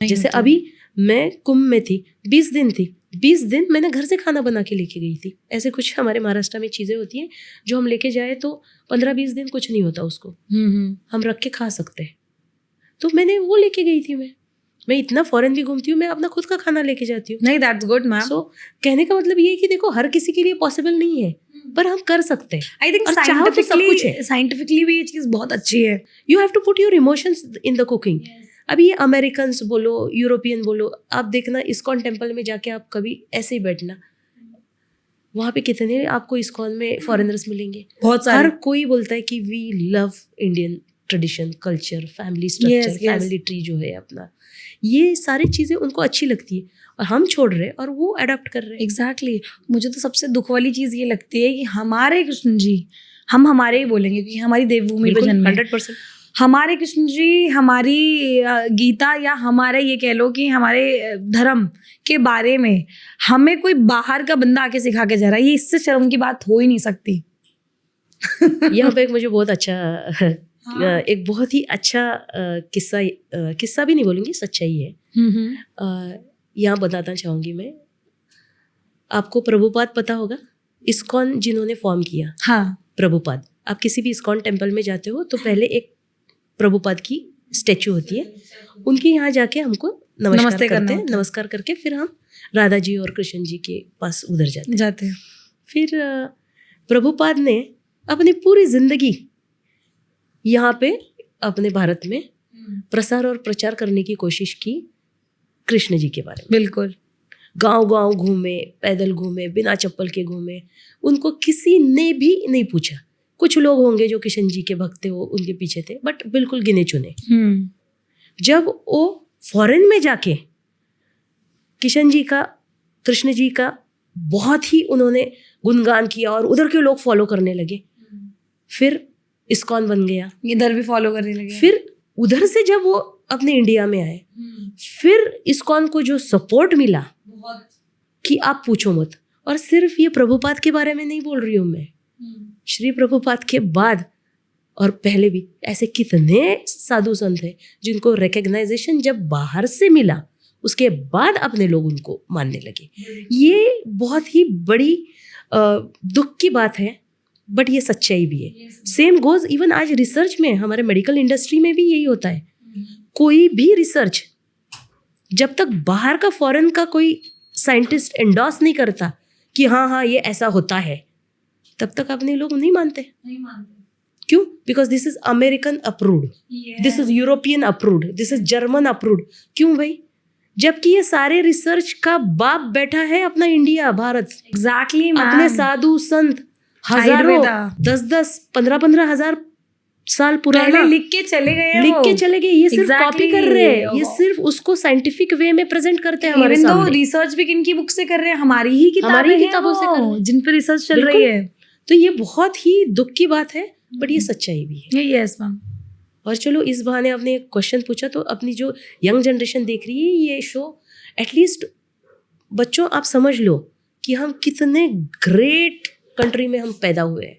जैसे अभी मैं कुंभ में थी, 20 दिन थी, 20 दिन मैंने घर से खाना बना के लेके गई थी। ऐसे कुछ हमारे महाराष्ट्र में चीज़ें होती हैं जो हम लेके जाए तो 15-20 दिन कुछ नहीं होता उसको, हम रख के खा सकते हैं। तो मैंने वो लेके गई थी। मैं इतना फॉरेन भी घूमती हूँ, मैं अपना खुद का खाना लेके जाती हूँ। नहीं, दैट्स गुड मैम। सो कहने का मतलब ये है कि देखो, हर किसी के लिए पॉसिबल नहीं है, पर हम कर सकते हैं। आई थिंक साइंटिफिकली भी ये चीज़ बहुत अच्छी है। You have to put your emotions in the cooking. अभी ये अमेरिकन्स बोलो, यूरोपियन बोलो, आप देखना इस्कॉन टेम्पल में जाके आप कभी ऐसे ही बैठना, वहाँ पे कितने आपको इस्कॉन में फॉरेनर्स मिलेंगे, बहुत सारे। हर कोई बोलता है कि we love Indian tradition, culture, family structure, family tree जो है अपना, ये सारी चीज़ें उनको अच्छी लगती है और हम छोड़ रहे हैं और वो अडॉप्ट कर रहे हैं। एग्जैक्टली। मुझे तो सबसे दुख वाली चीज़ ये लगती है कि हमारे कृष्ण जी, हम हमारे ही बोलेंगे क्योंकि हमारी देवभूमि पे जन्मे, 100%। हमारे कृष्ण जी, हमारी गीता, या हमारे ये कह लो कि हमारे धर्म के बारे में हमें कोई बाहर का बंदा आके सिखा के जा रहा है, ये इससे शर्म की बात हो ही नहीं सकती। यहाँ पे एक मुझे बहुत अच्छा एक बहुत ही अच्छा किस्सा भी नहीं बोलूँगी, सच्चाई है। यहाँ बताना चाहूँगी मैं। आपको प्रभुपाद पता होगा, इस्कॉन जिन्होंने फॉर्म किया। हाँ, प्रभुपाद, आप किसी भी इस्कॉन टेम्पल में जाते हो तो पहले एक प्रभुपाद की स्टैचू होती है, उनके यहाँ जाके हमको नमस्कार करते हैं। नमस्कार करके फिर हम राधा जी और कृष्ण जी के पास उधर जाते हैं। फिर प्रभुपाद ने अपनी पूरी जिंदगी यहाँ पे अपने भारत में प्रसार और प्रचार करने की कोशिश की कृष्ण जी के बारे में। बिल्कुल, गांव-गांव घूमे, पैदल घूमे, बिना चप्पल के घूमे, उनको किसी ने भी नहीं पूछा। कुछ लोग होंगे जो कृष्ण जी के भक्त थे, वो उनके पीछे थे, बट बिल्कुल गिने चुने। जब वो फॉरेन में जाके कृष्ण जी का बहुत ही उन्होंने गुणगान किया और उधर के लोग फॉलो करने लगे। फिर इस्कॉन बन गया, इधर भी फॉलो करने लगे। फिर उधर से जब वो अपने इंडिया में आए, फिर इस्कॉन को जो सपोर्ट मिला कि आप पूछो मत। और सिर्फ ये प्रभुपाद के बारे में नहीं बोल रही हूँ मैं, श्री प्रभुपाद के बाद और पहले भी ऐसे कितने साधु संत हैं जिनको रिकग्नाइजेशन जब बाहर से मिला, उसके बाद अपने लोग उनको मानने लगे। ये बहुत ही बड़ी दुख की बात है, बट ये सच्चाई भी है। सेम गोज इवन आज रिसर्च में, हमारे मेडिकल इंडस्ट्री में भी यही होता है। कोई भी रिसर्च जब तक बाहर का फॉरेन का कोई साइंटिस्ट एंडोर्स नहीं करता कि हाँ ये ऐसा होता है, तब तक अपने लोग नहीं मानते। क्यों? Because this is American approved, this is European approved, this is German approved. क्यों भाई? जबकि ये सारे रिसर्च का बाप बैठा है अपना इंडिया, भारत। एग्जैक्टली, अपने साधु संत हजारों, 10-10, 15-15 हजार साल पुराना लिख के चले गए। ये सिर्फ कॉपी कर रहे हैं, ये सिर्फ उसको साइंटिफिक वे में प्रेजेंट करते हैं हमारे सामने। रिसर्च भी किनकी बुक से कर रहे हैं? हमारी ही किताबों से कर रहे हैं, जिन पे रिसर्च चल रही है। तो ये बहुत ही दुख की बात है, बट ये सच्चाई भी है। Yes ma'am. और चलो, इस बहाने आपने एक क्वेश्चन पूछा, तो अपनी जो यंग जनरेशन देख रही है ये शो, एटलीस्ट बच्चों आप समझ लो कि हम कितने ग्रेट कंट्री में हम पैदा हुए हैं।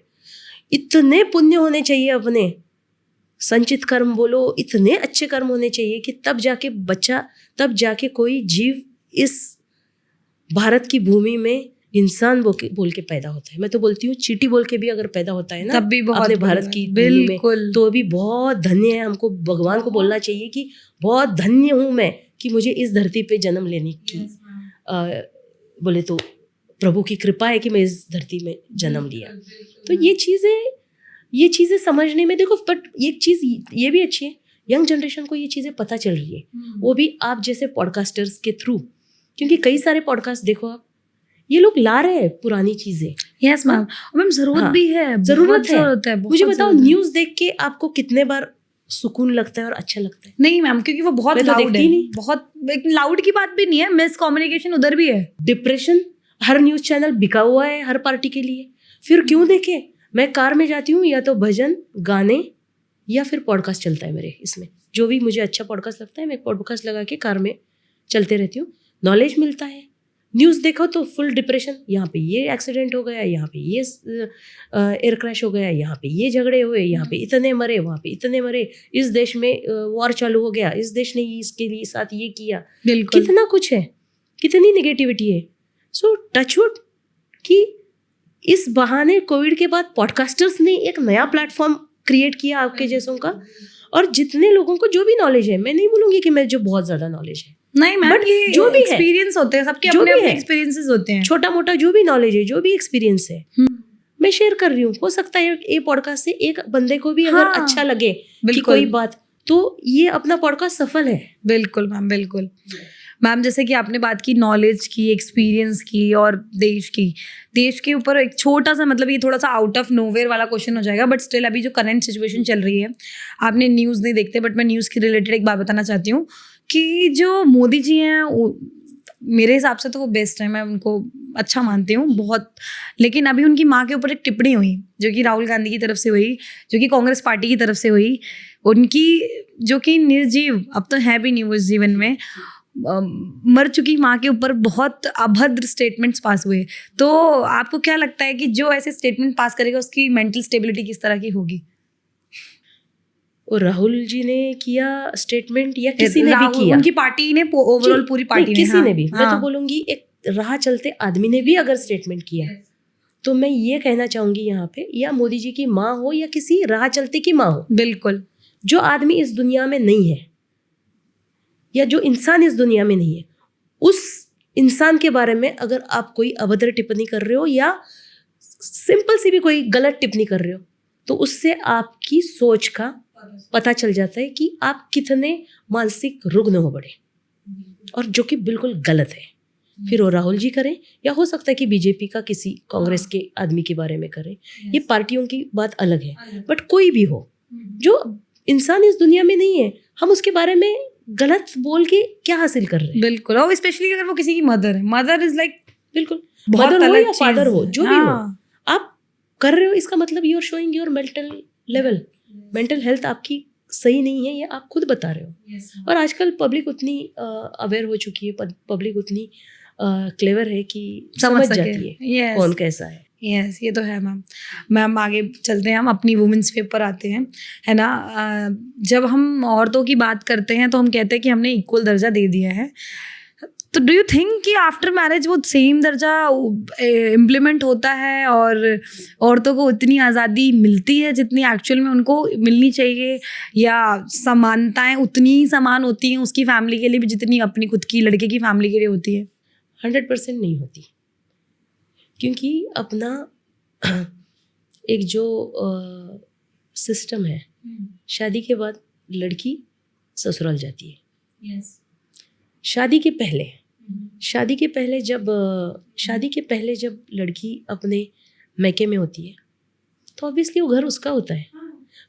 इतने पुण्य होने चाहिए अपने, संचित कर्म बोलो, इतने अच्छे कर्म होने चाहिए कि तब जाके कोई जीव इस भारत की भूमि में इंसान बोल के पैदा होता है। मैं तो बोलती हूँ चींटी बोल के भी अगर पैदा होता है ना, तब भी बहुत अपने भारत की भूमि में, तो भी बहुत धन्य है। हमको भगवान को बोलना चाहिए कि बहुत धन्य हूँ मैं कि मुझे इस धरती पे जन्म लेने की बोले तो प्रभु की कृपा है कि मैं इस धरती में जन्म लिया। तो ये चीज़ें समझने में, देखो, बट एक चीज़ ये भी अच्छी है, यंग जनरेशन को ये चीज़ें पता चल रही है, वो भी आप जैसे पॉडकास्टर्स के थ्रू। क्योंकि कई सारे पॉडकास्ट देखो आप, ये लोग ला रहे हैं पुरानी चीज़ें। यस मैम, मैम जरूरत भी है, जरूरत है। मुझे बताओ, न्यूज़ देख के आपको कितने बार सुकून लगता है और अच्छा लगता है? नहीं मैम, क्योंकि वो बहुत लाउड है। बहुत लाउड की बात भी नहीं है, मिस कम्युनिकेशन उधर भी है। डिप्रेशन, हर न्यूज़ चैनल बिका हुआ है हर पार्टी के लिए। फिर क्यों देखे? मैं कार में जाती हूँ, या तो भजन गाने या फिर पॉडकास्ट चलता है मेरे। इसमें जो भी मुझे अच्छा पॉडकास्ट लगता है, मैं पॉडकास्ट लगा के कार में चलते रहती हूँ। नॉलेज मिलता है। न्यूज़ देखो तो फुल डिप्रेशन, यहाँ पे ये एक्सीडेंट हो गया, यहाँ पे ये एयर क्रैश हो गया, यहाँ पे ये झगड़े हुए, यहाँ पे इतने मरे, वहाँ पे इतने मरे, इस देश में वॉर चालू हो गया, इस देश ने इसके लिए साथ ये किया। कितना कुछ है, कितनी निगेटिविटी है। सो टचवुड कि इस बहाने कोविड के बाद पॉडकास्टर्स ने एक नया प्लेटफॉर्म क्रिएट किया आपके जैसों का। और जितने लोगों को जो भी नॉलेज है, मैं नहीं बोलूँगी कि मैं जो बहुत ज़्यादा नॉलेज है, नहीं मैम, ये जो भी एक्सपीरियंस होते हैं, सबके अपने अपने एक्सपीरियंसेस होते हैं। छोटा मोटा जो भी नॉलेज है, जो भी एक्सपीरियंस है, मैं शेयर कर रही हूँ। हो सकता है ये पॉडकास्ट से एक बंदे को भी अगर अच्छा लगे कि कोई बात, तो ये अपना पॉडकास्ट सफल है। बिल्कुल मैम, बिल्कुल मैम। जैसे कि आपने बात की नॉलेज की, एक्सपीरियंस की और देश के ऊपर एक छोटा सा, मतलब ये थोड़ा सा आउट ऑफ नोवेयर वाला क्वेश्चन हो जाएगा, बट स्टिल अभी जो करंट सिचुएशन चल रही है, आपने न्यूज़ नहीं देखते, बट मैं न्यूज़ की रिलेटेड एक बात बताना चाहती हूँ कि जो मोदी जी हैं, मेरे हिसाब से तो वो बेस्ट है, मैं उनको अच्छा मानती हूँ बहुत। लेकिन अभी उनकी माँ के ऊपर एक टिप्पणी हुई, जो कि राहुल गांधी की तरफ से हुई, जो कि कांग्रेस पार्टी की तरफ से हुई, उनकी, जो कि निर्जीव अब तो है भी नहीं वो इस जीवन में, मर चुकी माँ के ऊपर बहुत अभद्र स्टेटमेंट्स पास हुए, तो आपको क्या लगता है कि जो ऐसे स्टेटमेंट पास करेगा उसकी मेंटल स्टेबिलिटी किस तरह की होगी? और राहुल जी ने किया स्टेटमेंट या किसी ने भी किया, उनकी पार्टी ने, ओवरऑल पूरी पार्टी ने, किसी हाँ, ने भी, मैं तो हाँ, बोलूंगी एक राह चलते आदमी ने भी अगर स्टेटमेंट किया तो मैं ये कहना चाहूंगी यहाँ पे, या मोदी जी की माँ हो या किसी राह चलते की माँ हो, बिल्कुल, जो आदमी इस दुनिया में नहीं है या जो इंसान इस दुनिया में नहीं है, उस इंसान के बारे में अगर आप कोई अभद्र टिप्पणी कर रहे हो या सिंपल सी भी कोई गलत टिप्पणी कर रहे हो, तो उससे आपकी सोच का पता चल जाता है कि आप कितने मानसिक रुग्ण हो बड़े, और जो कि बिल्कुल गलत है। फिर वो राहुल जी करें या हो सकता है कि बीजेपी का किसी कांग्रेस के आदमी के बारे में करें, ये पार्टियों की बात अलग है, बट कोई भी हो जो इंसान इस दुनिया में नहीं है, हम उसके बारे में गलत बोल के क्या हासिल कर रहे हैं? बिल्कुल, और स्पेशली अगर वो किसी की मदर है, मदर इज लाइक बिल्कुल, बहुत मदर हो अलग या फादर हो, जो भी हो, हाँ, आप कर रहे हो, इसका मतलब you are showing your mental level, mental health आपकी सही नहीं है, ये आप खुद बता रहे हो। और आजकल पब्लिक उतनी अवेयर हो चुकी है, पब्लिक उतनी क्लेवर है कि समझ जाती है Yes. कौन कैसा है। यस, ये तो है मैम। मैम आगे चलते हैं, हम अपनी वुमेन्स वेब पर आते हैं, है ना। जब हम औरतों की बात करते हैं तो हम कहते हैं कि हमने इक्वल दर्जा दे दिया है, तो डू यू थिंक कि आफ्टर मैरिज वो सेम दर्जा इम्प्लीमेंट होता है और औरतों को उतनी आज़ादी मिलती है जितनी एक्चुअल में उनको मिलनी चाहिए, या समानताएं उतनी ही समान होती हैं उसकी फैमिली के लिए भी जितनी अपनी खुद की लड़के की फैमिली के लिए होती है? 100% नहीं होती, क्योंकि अपना एक जो सिस्टम है, शादी के बाद लड़की ससुराल जाती है। शादी के पहले जब लड़की अपने मैके में होती है तो ऑब्वियसली वो घर उसका होता है।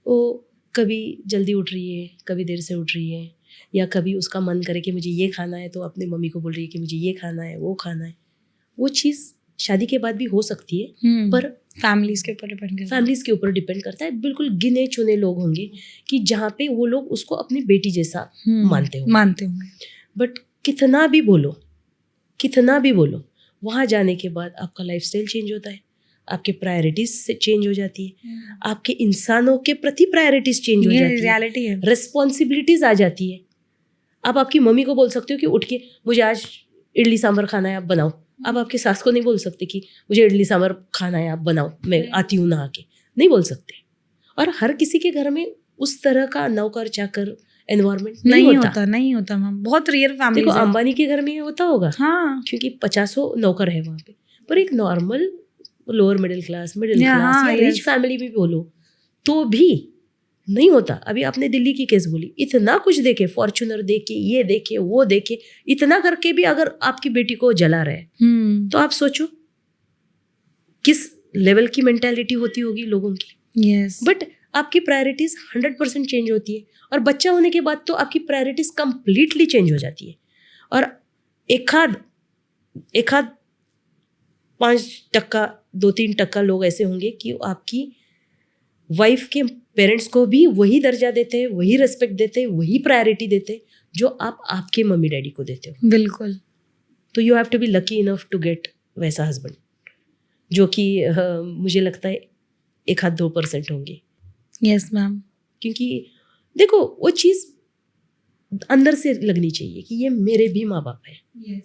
वो कभी जल्दी उठ रही है, कभी देर से उठ रही है, या कभी उसका मन करे कि मुझे ये खाना है तो अपनी मम्मी को बोल रही है कि मुझे ये खाना है, वो खाना है। वो चीज़ शादी के बाद भी हो सकती है, पर फैमिलीज के ऊपर डिपेंड करता है। बिल्कुल गिने चुने लोग होंगे कि जहाँ पे वो लोग उसको अपनी बेटी जैसा मानते होंगे। बट कितना भी बोलो, वहाँ जाने के बाद आपका लाइफस्टाइल चेंज होता है, आपके प्रायोरिटीज से चेंज हो जाती है, आपके इंसानों के प्रति प्रायोरिटीज चेंज हो जाती है, रियलिटी है, रिस्पॉन्सिबिलिटीज आ जाती है। आप आपकी मम्मी को बोल सकते हो कि उठ के मुझे आज इडली सांभर खाना है, आप बनाओ। आप आपके सास को नहीं बोल सकते कि मुझे इडली सांभर खाना है, आप बनाओ, मैं आती हूँ नहा के, नहीं बोल सकते। और हर किसी के घर में उस तरह का नौकर चाकर एनवायरनमेंट नहीं होता मैम, बहुत रेयर फैमिली। देखो अंबानी के घर में होता होगा, हाँ, क्योंकि 50 नौकर है वहाँ पे, पर एक नॉर्मल लोअर मिडिल क्लास या रिच फैमिली भी बोलो तो भी नहीं होता। अभी आपने दिल्ली की केस बोली, इतना कुछ देखे, फॉर्च्यूनर देखे, ये देखे, वो देखे, इतना करके भी अगर आपकी बेटी को जला रहे तो आप सोचो किस लेवल की मेंटालिटी होती होगी लोगों की। यस, बट आपकी प्रायोरिटीज 100% चेंज होती है, और बच्चा होने के बाद तो आपकी प्रायोरिटीज कंप्लीटली चेंज हो जाती है। और एक आध 5%, 2-3% लोग ऐसे होंगे कि आपकी वाइफ के पेरेंट्स को भी वही दर्जा देते हैं, वही रेस्पेक्ट देते हैं, वही प्रायोरिटी देते हैं जो आप आपके मम्मी डैडी को देते हो। बिल्कुल। तो you have to be lucky enough to get वैसा हस्बैंड, जो कि मुझे लगता है 1-2% होंगे। यस मैम, क्योंकि देखो वो चीज़ अंदर से लगनी चाहिए कि ये मेरे भी माँ बाप है।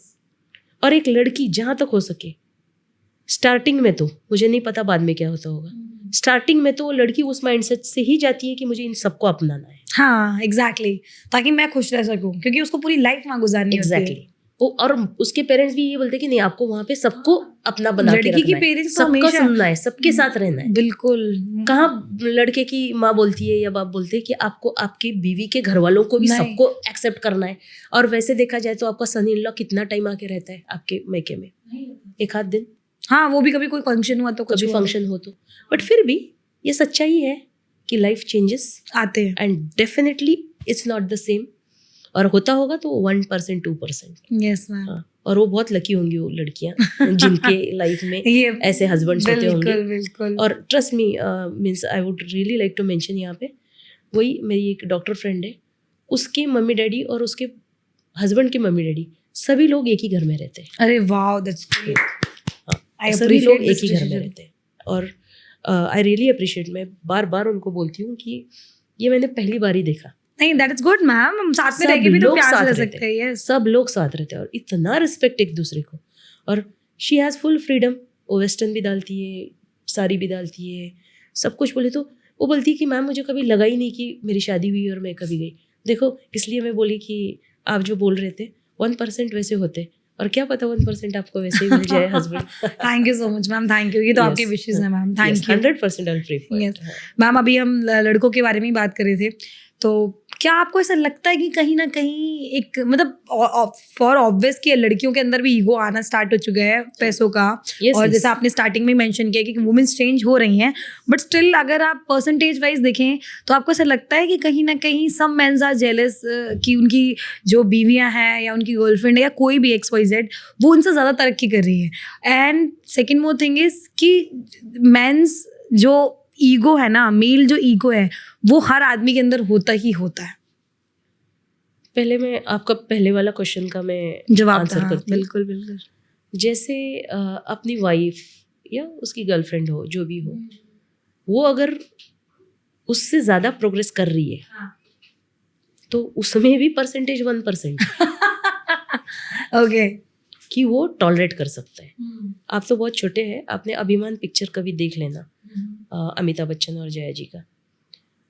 और एक लड़की जहाँ तक हो सके, स्टार्टिंग में तो मुझे नहीं पता बाद में क्या होता होगा, स्टार्टिंग में तो लड़की उस माइंडसेट से ही जाती है कि मुझे इन सबको अपनाना है। हाँ, एग्जैक्टली, ताकि मैं खुश रह सकूं, क्योंकि उसको पूरी लाइफ वहाँ गुजारनी होती है। और उसके पेरेंट्स भी ये बोलते हैं कि नहीं, आपको वहाँ पे सबको अपना बना के रखना है, लड़की की पेरेंट्स सबको सुनना है, सबके साथ रहना है। बिल्कुल। कहाँ लड़के की माँ बोलती है या बाप बोलते हैं कि आपको आपकी बीवी के घर वालों को भी सबको एक्सेप्ट करना है। और वैसे देखा जाए तो आपका सन इन लॉ कितना टाइम आके रहता है आपके मैके में? 1-8 दिन। हाँ, वो भी कभी कोई फंक्शन हुआ तो, कभी फंक्शन हो तो। बट फिर भी ये सच्चाई है कि लाइफ चेंजेस आते हैं, and definitely it's not the same. और होता होगा तो 1%, 2%। Yes ma'am. और वो बहुत लकी होंगी वो लड़कियां जिनके लाइफ में ऐसे हस्बैंड्स होते होंगे। बिल्कुल। और trust me, means I would really like to mention यहाँ पे, वही मेरी एक डॉक्टर फ्रेंड है, उसके मम्मी डैडी और उसके हस्बैंड के मम्मी डैडी सभी लोग एक ही घर में रहते हैं। अरे वाओ, दैट्स ग्रेट। आई सभी लोग अप्रिशिएट एक ही घर में रहते हैं और आई रियली अप्रिशिएट। मैं बार बार उनको बोलती हूँ कि ये मैंने पहली बार ही देखा। नहीं, दैट इज गुड मैम, हम साथ में सब रह के भी तो लोग प्यार से साथ रह रहते सकते हैं। यस, सब लोग साथ रहते हैं और इतना रिस्पेक्ट एक दूसरे को। और शी हैज़ फुल फ्रीडम। वो वेस्टर्न भी डालती है, साड़ी भी डालती है, सब कुछ बोले तो वो बोलती है कि मैम मुझे कभी लगा ही नहीं कि मेरी शादी हुई और मैं कभी गई। देखो, इसलिए मैं बोली कि आप जो बोल रहे थे 1% वैसे होते, और क्या पता 1% आपको वैसे ही मिल जाए husband. Thank you so much ma'am, thank you. ये तो आपकी विशेस है ma'am, thank you. 100% I pray for. Yes. Ma'am, अभी हम लड़कों के बारे में ही बात कर रहे थे, तो क्या आपको ऐसा लगता है कि कहीं ना कहीं एक मतलब फॉर ऑब्वियस कि लड़कियों के अंदर भी ईगो आना स्टार्ट हो चुका है पैसों का, Yes, और yes. जैसा आपने स्टार्टिंग में मेंशन किया कि वुमेन्स चेंज हो रही हैं, बट स्टिल अगर आप परसेंटेज वाइज देखें तो आपको ऐसा लगता है कि कहीं ना कहीं सम मेंस आर जेलस कि उनकी जो बीवियां हैं या उनकी गर्लफ्रेंड है या कोई भी XYZ वो उनसे ज़्यादा तरक्की कर रही है। And second more thing is कि मेंस जो ईगो है ना, मेल जो ईगो है वो हर आदमी के अंदर होता ही होता है। पहले मैं आपका पहले वाला क्वेश्चन का मैं जवाब आंसर हाँ, करती हूँ। बिल्कुल बिल्कुल। जैसे अपनी वाइफ या उसकी गर्लफ्रेंड हो, जो भी हो, वो अगर उससे ज़्यादा प्रोग्रेस कर रही है तो उसमें भी परसेंटेज 1% ओके। कि वो टॉलरेट कर सकता है। आप तो बहुत छोटे हैं, आपने अभिमान पिक्चर कभी देख लेना, अमिताभ बच्चन और जया जी का।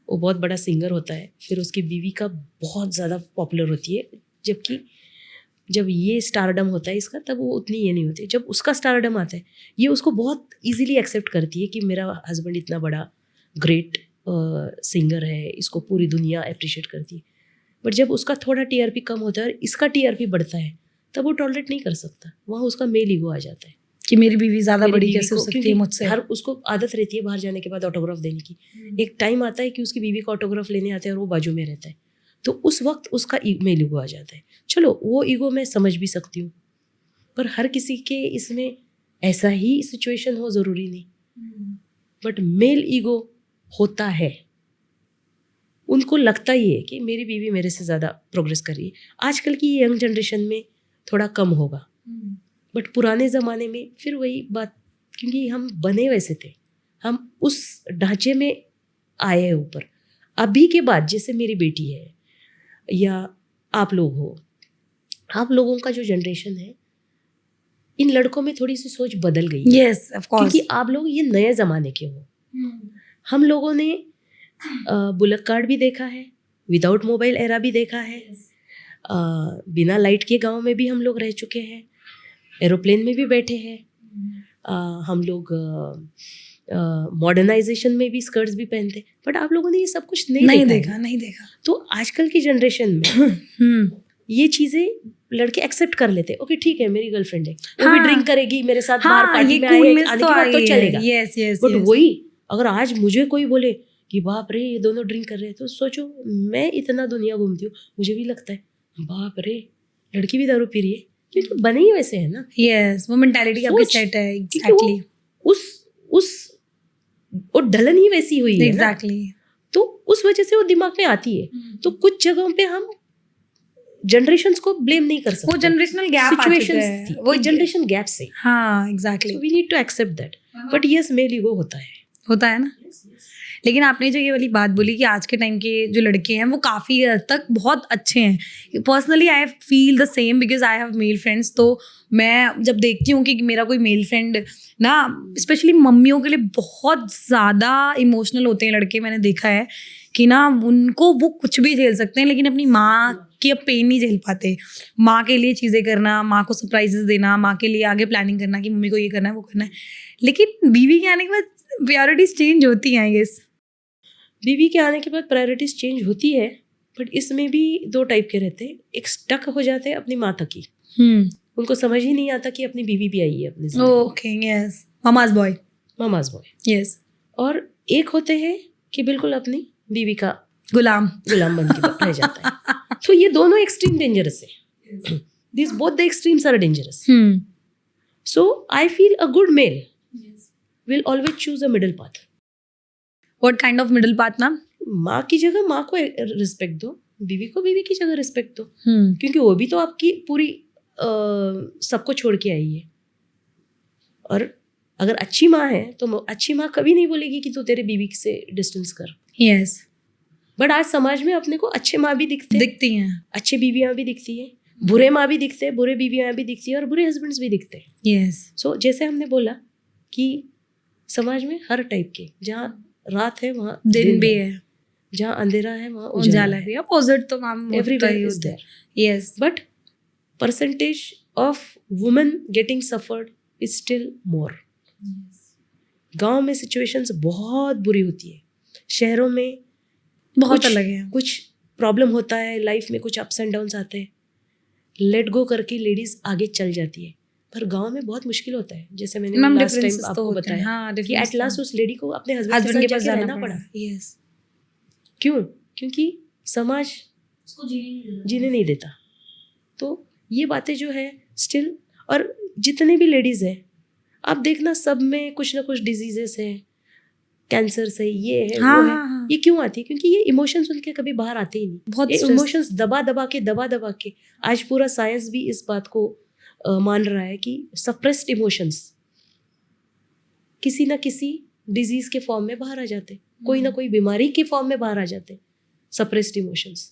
वो बहुत बड़ा सिंगर होता है, फिर उसकी बीवी का बहुत ज़्यादा पॉपुलर होती है, जबकि जब ये स्टारडम होता है इसका तब वो उतनी ये नहीं होती। जब उसका स्टारडम आता है ये उसको बहुत इजीली एक्सेप्ट करती है कि मेरा हस्बैंड इतना बड़ा ग्रेट सिंगर है, इसको पूरी दुनिया अप्रिशिएट करती है। बट जब उसका थोड़ा टीआरपी कम होता है और इसका टीआरपी बढ़ता है तब वो टॉलरेट नहीं कर सकता। वहाँ उसका मेल ईगो आ जाता है कि मेरी बीवी ज़्यादा मेरी बड़ी बीवी कैसे हो को, सकती है क्योंकि मुझसे। हर उसको आदत रहती है बाहर जाने के बाद ऑटोग्राफ देने की। एक टाइम आता है कि उसकी बीवी का ऑटोग्राफ लेने आता है और वो बाजू में रहता है, तो उस वक्त उसका मेल ईगो आ जाता है। चलो वो ईगो मैं समझ भी सकती हूँ, पर हर किसी के इसमें ऐसा ही सिचुएशन हो ज़रूरी नहीं। बट मेल ईगो होता है, उनको लगता ही है कि मेरी बीवी मेरे से ज़्यादा प्रोग्रेस कर रही है। आजकल की यंग जनरेशन में थोड़ा कम होगा, बट पुराने ज़माने में फिर वही बात, क्योंकि हम बने वैसे थे, हम उस ढांचे में आए हैं ऊपर। अभी के बाद जैसे मेरी बेटी है या आप लोग हो, आप लोगों का जो जनरेशन है, इन लड़कों में थोड़ी सी सोच बदल गई है। यस ऑफ कोर्स, क्योंकि आप लोग ये नए ज़माने के हो। हम लोगों ने बुलक कार्ड भी देखा है, विदाउट मोबाइल एरा भी देखा है, बिना लाइट के गांव में भी हम लोग रह चुके हैं, एरोप्लेन में भी बैठे हैं, हम लोग मॉडर्नाइजेशन में भी स्कर्ट्स भी पहनते, बट आप लोगों ने ये सब कुछ नहीं देखा। नहीं देखा। तो आजकल की जनरेशन में ये चीज़ें लड़के एक्सेप्ट कर लेते हैं। ओके ठीक है, मेरी गर्लफ्रेंड है, वो भी ड्रिंक करेगी मेरे साथ, बाहर पार्टी में आने के बाद तो चलेगा। Yes yes. बट वही अगर आज मुझे कोई बोले कि बाप रे ये दोनों ड्रिंक कर रहे हैं, तो सोचो मैं इतना दुनिया घूमती हूँ, मुझे भी लगता है बाप रे लड़की भी दारू पी रही है, क्योंकि बने ही वैसे है ना। यस, वो मेंटालिटी आपकी सेट है। एग्जैक्टली वो ढलन ही वैसी हुई है एग्जैक्टली। तो उस वजह से वो दिमाग में आती है। तो कुछ जगहों पे हम जनरेशंस को ब्लेम नहीं कर सकते, वो जनरेशनल गैप सिचुएशंस थी, वो जनरेशन गैप से। हाँ exactly, we need to accept that. But yes male ego होता है ना। लेकिन आपने जो ये वाली बात बोली कि आज के टाइम के जो लड़के हैं वो काफ़ी हद तक बहुत अच्छे हैं। Personally I feel the same because I have male friends. तो मैं जब देखती हूँ कि मेरा कोई मेल फ्रेंड ना, स्पेशली मम्मियों के लिए बहुत ज़्यादा इमोशनल होते हैं लड़के। मैंने देखा है कि ना उनको वो कुछ भी झेल सकते हैं, लेकिन अपनी माँ की अब पेन नहीं झेल पाते। माँ के लिए चीज़ें करना, माँ को सरप्राइजेस देना, माँ के लिए आगे प्लानिंग करना कि मम्मी को ये करना है वो करना है। लेकिन बीवी के आने के बाद प्रायोरिटीज चेंज होती हैं। आई गेस बीवी के आने के बाद प्रायोरिटीज चेंज होती है, बट इसमें भी दो टाइप के रहते हैं। एक स्टक हो जाते हैं अपनी माँ तक ही, उनको समझ ही नहीं आता कि अपनी बीवी भी आई है अपनी जिंदगी में। Okay yes, mama's boy. Yes. और एक होते हैं कि बिल्कुल अपनी बीवी का गुलाम बन के रह जाता है। तो ये दोनों एक्सट्रीम डेंजरस है। This both the extremes are dangerous. So I feel a good male will always choose a middle path. What kind of middle path, ma'am? माँ की जगह माँ को रिस्पेक्ट दो, बीवी को बीवी की जगह रिस्पेक्ट दो, क्योंकि वो भी तो आपकी पूरी सबको छोड़ के आई है। और अगर अच्छी माँ है तो अच्छी माँ कभी नहीं बोलेगी कि तू तेरे बीवी से डिस्टेंस कर। यस, बट आज समाज में अपने को अच्छे माँ भी दिखती हैं, अच्छी बीवियाँ भी दिखती है, बुरे माँ भी दिखते हैं, बुरे बीवियाँ भी दिखती है, और बुरे हस्बैंड्स भी दिखते हैं। यस। सो जैसे हमने बोला कि समाज में हर टाइप के, जहाँ रात है वहाँ दिन भी है, जहाँ अंधेरा है वहाँ उजाला भी है। अपोजिट तो ma'am everywhere is there. Yes, but percentage of women getting suffered is still more. गांव में सिचुएशंस बहुत बुरी होती है, शहरों में बहुत अलग है। कुछ प्रॉब्लम होता है लाइफ में, कुछ अप्स एंड डाउन्स आते हैं, लेट गो करके लेडीज आगे चल जाती है। पर गांव में बहुत मुश्किल होता है, जैसे मैंने लास्ट टाइम आपको बताया, हाँ, कि एट लास्ट उस लेडी को अपने हस्बैंड के पास जाके रहना पड़ा। यस, क्यों? क्योंकि समाज उसको जीने नहीं देता। तो ये बातें जो है स्टिल, और जितने भी लेडीज हैं आप देखना, सब में कुछ ना कुछ डिजीजेस है, कैंसर से ये है, हाँ, वो है। हाँ। ये क्यों आती है? क्योंकि ये इमोशंस उनके कभी बाहर आते ही नहीं। बहुत ये इमोशंस दबा दबा के आज पूरा साइंस भी इस बात को मान रहा है कि सप्रेस्ड इमोशंस किसी ना किसी डिजीज के फॉर्म में बाहर आ जाते, कोई ना कोई बीमारी के फॉर्म में बाहर आ जाते, सप्रेस्ड इमोशंस।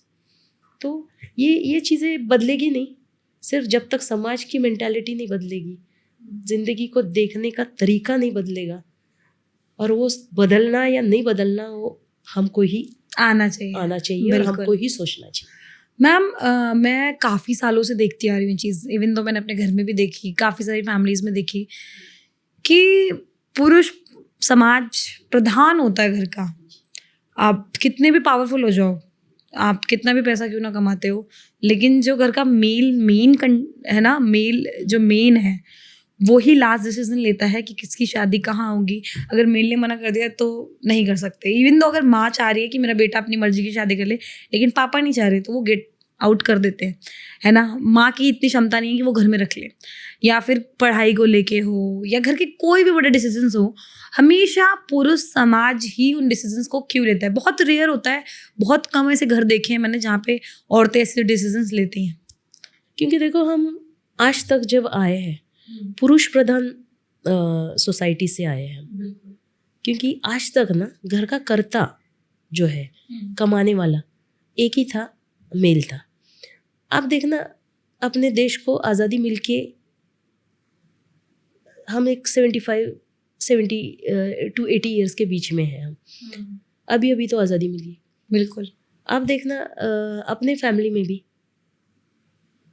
तो ये चीज़ें बदलेगी नहीं सिर्फ जब तक समाज की मेंटालिटी नहीं बदलेगी, जिंदगी को देखने का तरीका नहीं बदलेगा, और वो बदलना या नहीं बदलना वो हमको ही आना चाहिए और हमको ही सोचना चाहिए। मैम मैं काफ़ी सालों से देखती आ रही हूँ चीज़, इवन तो मैंने अपने घर में भी देखी, काफ़ी सारी फैमिलीज़ में देखी कि पुरुष समाज प्रधान होता है घर का। आप कितने भी पावरफुल हो जाओ, आप कितना भी पैसा क्यों ना कमाते हो, लेकिन जो घर का मेन है ना, जो मेन है वो ही लास्ट डिसीजन लेता है कि किसकी शादी कहाँ होगी। अगर मेल ने मना कर दिया तो नहीं कर सकते। इवन तो अगर माँ चाह रही है कि मेरा बेटा अपनी मर्जी की शादी कर ले, लेकिन पापा नहीं चाह रहे, तो वो गेट आउट कर देते हैं, है ना। माँ की इतनी क्षमता नहीं है कि वो घर में रख ले, या फिर पढ़ाई को लेके हो, या घर के कोई भी बड़े डिसीजंस हो, हमेशा पुरुष समाज ही उन डिसीजंस को क्यों लेता है। बहुत रेयर होता है, बहुत कम ऐसे घर देखे हैं मैंने जहाँ पे औरतें ऐसे डिसीजंस लेती हैं। क्योंकि देखो, हम आज तक जब आए हैं पुरुष प्रधान सोसाइटी से आए हैं, क्योंकि आज तक ना घर का कर्ता जो है, कमाने वाला एक ही था, मेल था। आप देखना, अपने देश को आज़ादी मिलके हम एक 70 to 80 ईयर्स के बीच में हैं हम। अभी तो आज़ादी मिली। बिल्कुल। आप देखना अपने फैमिली में भी,